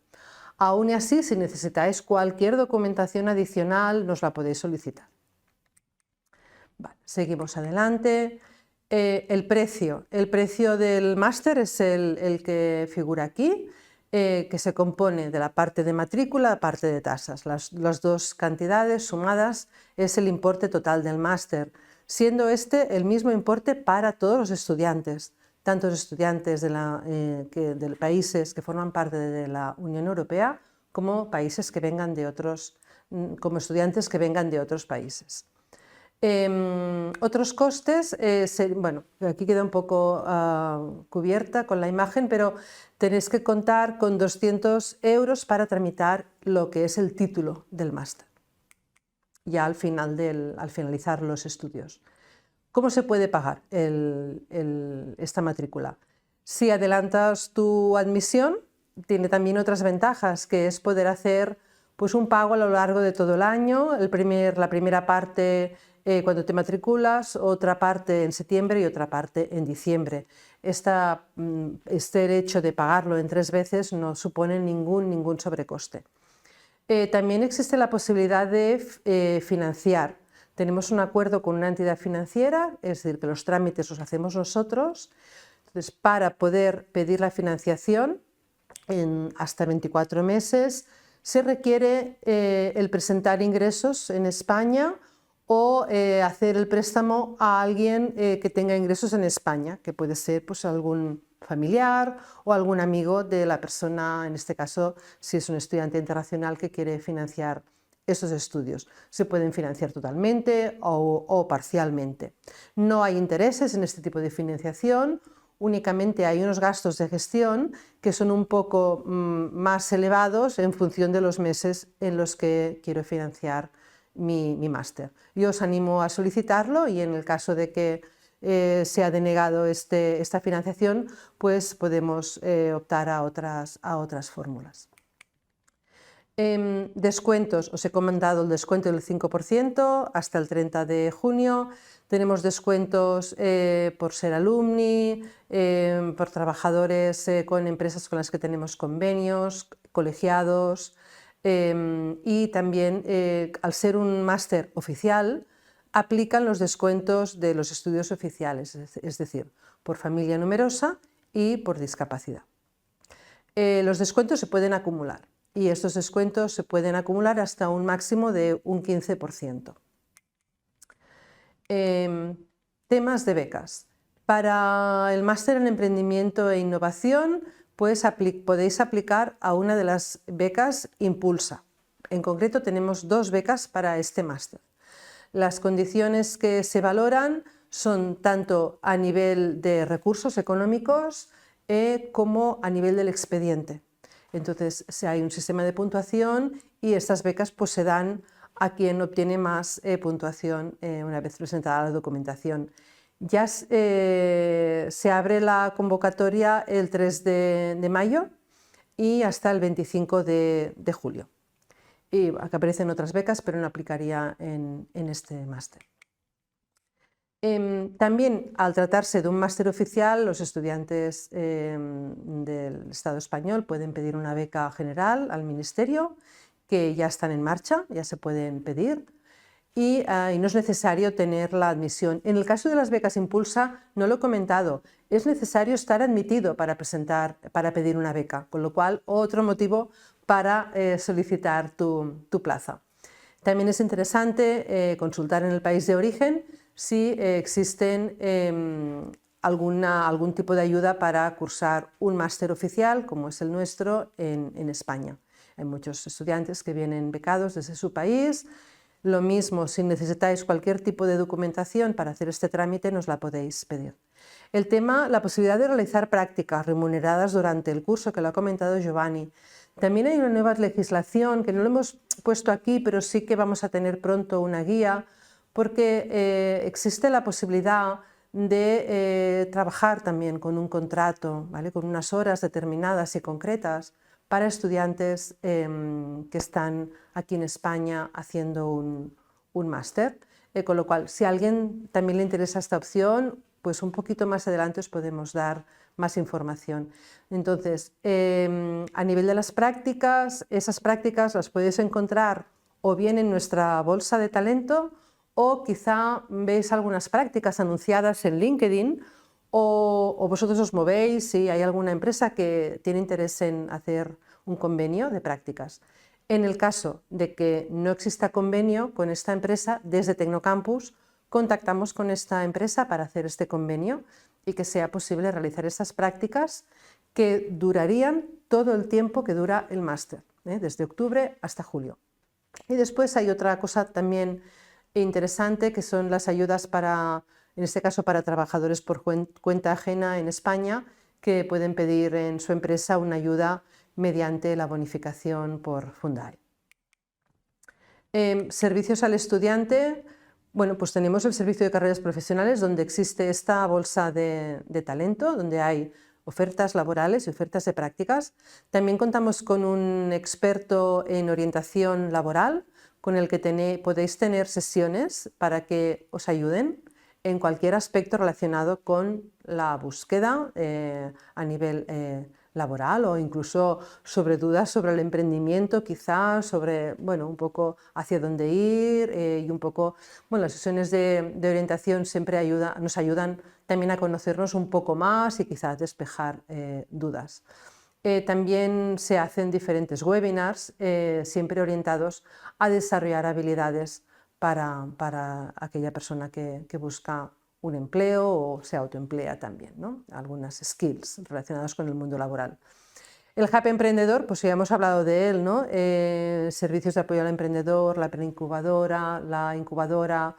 Aún así, si necesitáis cualquier documentación adicional, nos la podéis solicitar. Vale, seguimos adelante. El precio del máster es el que figura aquí, que se compone de la parte de matrícula y la parte de tasas. Las dos cantidades sumadas es el importe total del máster, siendo este el mismo importe para todos los estudiantes, tanto los estudiantes de países que forman parte de la Unión Europea como países que vengan como estudiantes que vengan de otros países. Otros costes, bueno, aquí queda un poco cubierta con la imagen, pero tenéis que contar con 200 € para tramitar lo que es el título del máster, ya al finalizar los estudios. ¿Cómo se puede pagar esta matrícula? Si adelantas tu admisión, tiene también otras ventajas, que es poder hacer pues, un pago a lo largo de todo el año, la primera parte cuando te matriculas, otra parte en septiembre y otra parte en diciembre. Este hecho de pagarlo en 3 veces no supone ningún sobrecoste. También existe la posibilidad de financiar. Tenemos un acuerdo con una entidad financiera, es decir, que los trámites los hacemos nosotros. Entonces, para poder pedir la financiación en hasta 24 meses, se requiere el presentar ingresos en España o hacer el préstamo a alguien que tenga ingresos en España, que puede ser pues, algún familiar o algún amigo de la persona, en este caso, si es un estudiante internacional que quiere financiar esos estudios. Se pueden financiar totalmente o parcialmente. No hay intereses en este tipo de financiación, únicamente hay unos gastos de gestión que son un poco más elevados en función de los meses en los que quiero financiar mi máster. Yo os animo a solicitarlo y en el caso de que sea denegado esta financiación, pues podemos optar a otras fórmulas. Descuentos, os he comentado el descuento del 5% hasta el 30 de junio. Tenemos descuentos por ser alumni, por trabajadores con empresas con las que tenemos convenios, colegiados, y también al ser un máster oficial aplican los descuentos de los estudios oficiales, es decir, por familia numerosa y por discapacidad. Los descuentos se pueden acumular y estos descuentos se pueden acumular hasta un máximo de un 15%. Temas de becas. Para el máster en emprendimiento e innovación, pues podéis aplicar a una de las becas Impulsa. En concreto tenemos 2 becas para este máster. Las condiciones que se valoran son tanto a nivel de recursos económicos como a nivel del expediente. Entonces, hay un sistema de puntuación y estas becas pues, se dan a quien obtiene más puntuación una vez presentada la documentación. Ya se abre la convocatoria el 3 de mayo y hasta el 25 de julio. Y aquí aparecen otras becas, pero no aplicaría en este máster. También, al tratarse de un máster oficial, los estudiantes del Estado español pueden pedir una beca general al Ministerio, que ya están en marcha, ya se pueden pedir, y no es necesario tener la admisión. En el caso de las becas Impulsa, no lo he comentado, es necesario estar admitido para pedir una beca, con lo cual otro motivo para solicitar tu plaza. También es interesante consultar en el país de origen si existen algún tipo de ayuda para cursar un máster oficial, como es el nuestro, en España. Hay muchos estudiantes que vienen becados desde su país. Lo mismo, si necesitáis cualquier tipo de documentación para hacer este trámite, nos la podéis pedir. El tema, la posibilidad de realizar prácticas remuneradas durante el curso, que lo ha comentado Giovanni. También hay una nueva legislación que no lo hemos puesto aquí, pero sí que vamos a tener pronto una guía, porque existe la posibilidad de trabajar también con un contrato, ¿vale? Con unas horas determinadas y concretas para estudiantes que están aquí en España haciendo un máster. Con lo cual, si a alguien también le interesa esta opción, pues un poquito más adelante os podemos dar más información. Entonces, a nivel de las prácticas, esas prácticas las podéis encontrar o bien en nuestra bolsa de talento, o quizá veis algunas prácticas anunciadas en LinkedIn, o vosotros os movéis si hay alguna empresa que tiene interés en hacer un convenio de prácticas. En el caso de que no exista convenio con esta empresa, desde Tecnocampus contactamos con esta empresa para hacer este convenio y que sea posible realizar esas prácticas que durarían todo el tiempo que dura el máster, desde octubre hasta julio. Y después hay otra cosa también interesante, que son las ayudas en este caso para trabajadores por cuenta ajena en España, que pueden pedir en su empresa una ayuda mediante la bonificación por Fundae. Servicios al estudiante. Bueno, pues tenemos el servicio de carreras profesionales, donde existe esta bolsa de talento, donde hay ofertas laborales y ofertas de prácticas. También contamos con un experto en orientación laboral, con el que podéis tener sesiones para que os ayuden en cualquier aspecto relacionado con la búsqueda a nivel laboral, o incluso sobre dudas sobre el emprendimiento, quizás sobre, bueno, un poco hacia dónde ir, y un poco, bueno, las sesiones de orientación siempre nos ayudan también a conocernos un poco más y quizás despejar dudas. También se hacen diferentes webinars siempre orientados a desarrollar habilidades para aquella persona que busca un empleo o se autoemplea también, ¿no? Algunas skills relacionadas con el mundo laboral. El Hub Emprendedor, pues ya hemos hablado de él, ¿no? Servicios de apoyo al emprendedor, la preincubadora, la incubadora,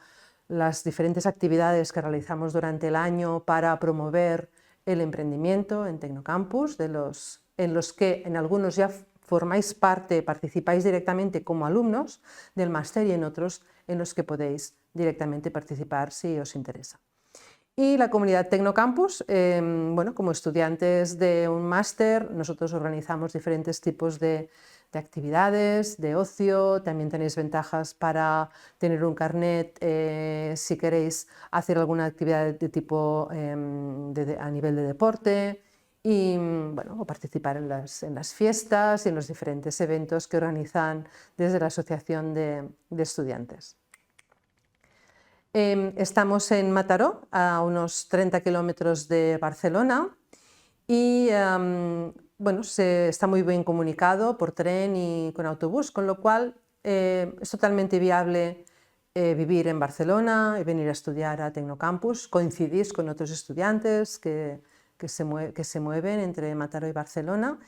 las diferentes actividades que realizamos durante el año para promover el emprendimiento en Tecnocampus, en los que en algunos ya formáis parte, participáis directamente como alumnos del máster, y en otros en los que podéis directamente participar si os interesa. Y la comunidad Tecnocampus, bueno, como estudiantes de un máster, nosotros organizamos diferentes tipos de actividades, de ocio. También tenéis ventajas para tener un carnet si queréis hacer alguna actividad de tipo a nivel de deporte, y bueno, o participar en las fiestas y en los diferentes eventos que organizan desde la Asociación de Estudiantes. Estamos en Mataró, a unos 30 kilómetros de Barcelona, y bueno, está muy bien comunicado por tren y con autobús, con lo cual es totalmente viable vivir en Barcelona y venir a estudiar a Tecnocampus. Coincidís con otros estudiantes que se mueven entre Mataró y Barcelona.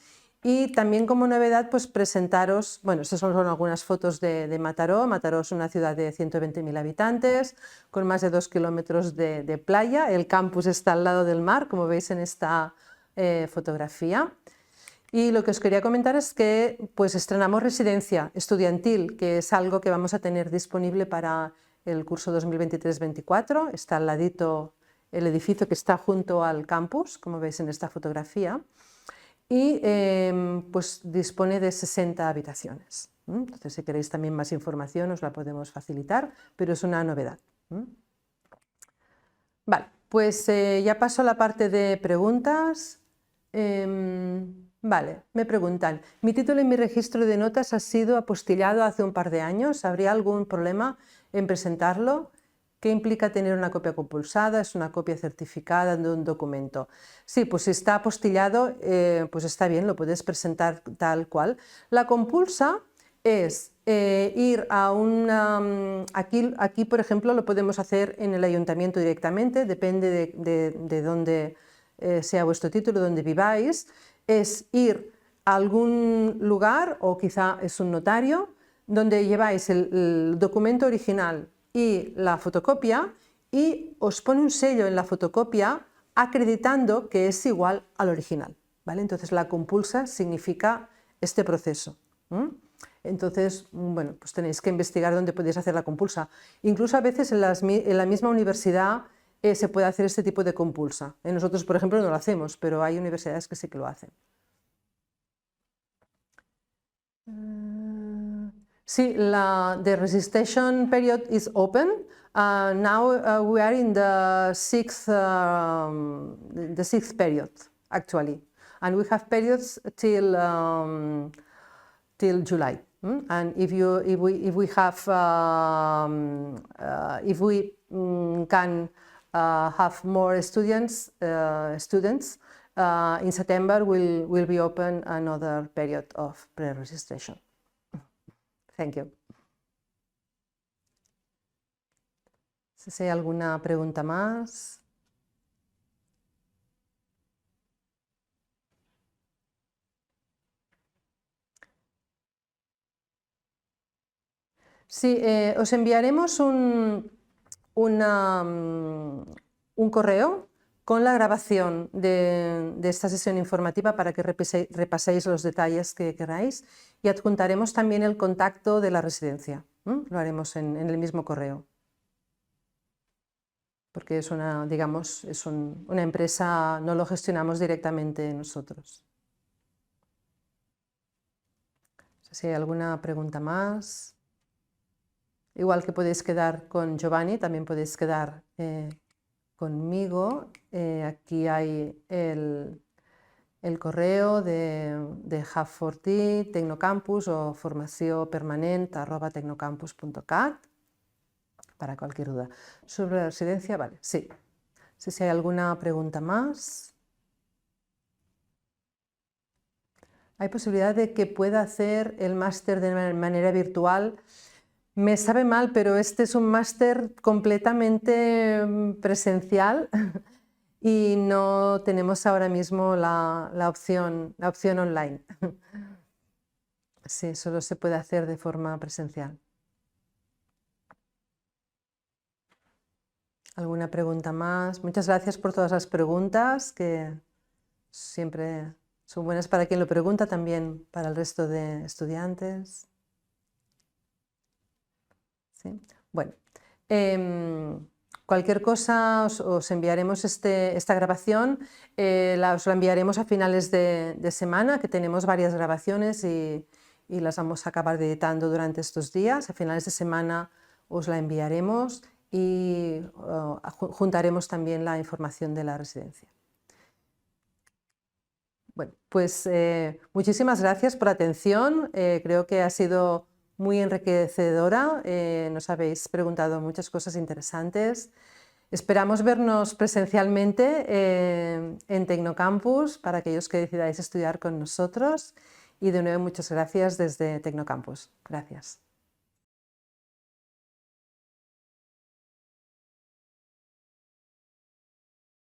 Y también como novedad, pues presentaros, bueno, estas son algunas fotos de Mataró. Mataró es una ciudad de 120.000 habitantes, con más de 2 kilómetros de playa. El campus está al lado del mar, como veis en esta fotografía. Y lo que os quería comentar es que pues estrenamos residencia estudiantil, que es algo que vamos a tener disponible para el curso 2023-24. Está al ladito el edificio que está junto al campus, como veis en esta fotografía, y pues dispone de 60 habitaciones. Entonces, si queréis también más información, os la podemos facilitar, pero es una novedad. Vale, pues ya paso a la parte de preguntas. Vale, me preguntan, mi título y mi registro de notas ha sido apostillado hace un par de años, ¿habría algún problema en presentarlo? ¿Qué implica tener una copia compulsada? ¿Es una copia certificada de un documento? Sí, pues si está apostillado, pues está bien, lo puedes presentar tal cual. La compulsa es ir a una... Aquí, por ejemplo, lo podemos hacer en el ayuntamiento directamente, depende de dónde sea vuestro título, donde viváis. Es ir a algún lugar, o quizá es un notario, donde lleváis el documento original y la fotocopia, y os pone un sello en la fotocopia acreditando que es igual al original, ¿vale? Entonces la compulsa significa este proceso. Entonces, bueno, pues tenéis que investigar dónde podéis hacer la compulsa. Incluso a veces en la misma universidad se puede hacer este tipo de compulsa. Nosotros, por ejemplo, no lo hacemos, pero hay universidades que sí que lo hacen. Sí, the registration period is open. Now we are in the sixth period, actually, and we have periods till July. And if we can have more students, in September will be open another period of pre-registration. Thank you. Si hay alguna pregunta más. Sí, os enviaremos un correo con la grabación de esta sesión informativa para que repaséis los detalles que queráis, y adjuntaremos también el contacto de la residencia. Lo haremos en el mismo correo, porque es una empresa, no lo gestionamos directamente nosotros. No sé si hay alguna pregunta más. Igual que podéis quedar con Giovanni, también podéis quedar conmigo. Aquí hay el correo de Hub4T, Tecnocampus, o formaciópermanent@tecnocampus.cat, para cualquier duda. Sobre la residencia, vale, sí. No sé si hay alguna pregunta más. ¿Hay posibilidad de que pueda hacer el máster de manera virtual? Me sabe mal, pero este es un máster completamente presencial y no tenemos ahora mismo la opción online. Sí, solo se puede hacer de forma presencial. ¿Alguna pregunta más? Muchas gracias por todas las preguntas, que siempre son buenas para quien lo pregunta, también para el resto de estudiantes. ¿Sí? Bueno, cualquier cosa os enviaremos esta grabación, os la enviaremos a finales de semana, que tenemos varias grabaciones y las vamos a acabar editando durante estos días. A finales de semana os la enviaremos y juntaremos también la información de la residencia. Bueno, pues muchísimas gracias por la atención. Creo que ha sido muy enriquecedora, nos habéis preguntado muchas cosas interesantes Esperamos vernos presencialmente en Tecnocampus para aquellos que decidáis estudiar con nosotros y de nuevo muchas gracias desde Tecnocampus. Gracias.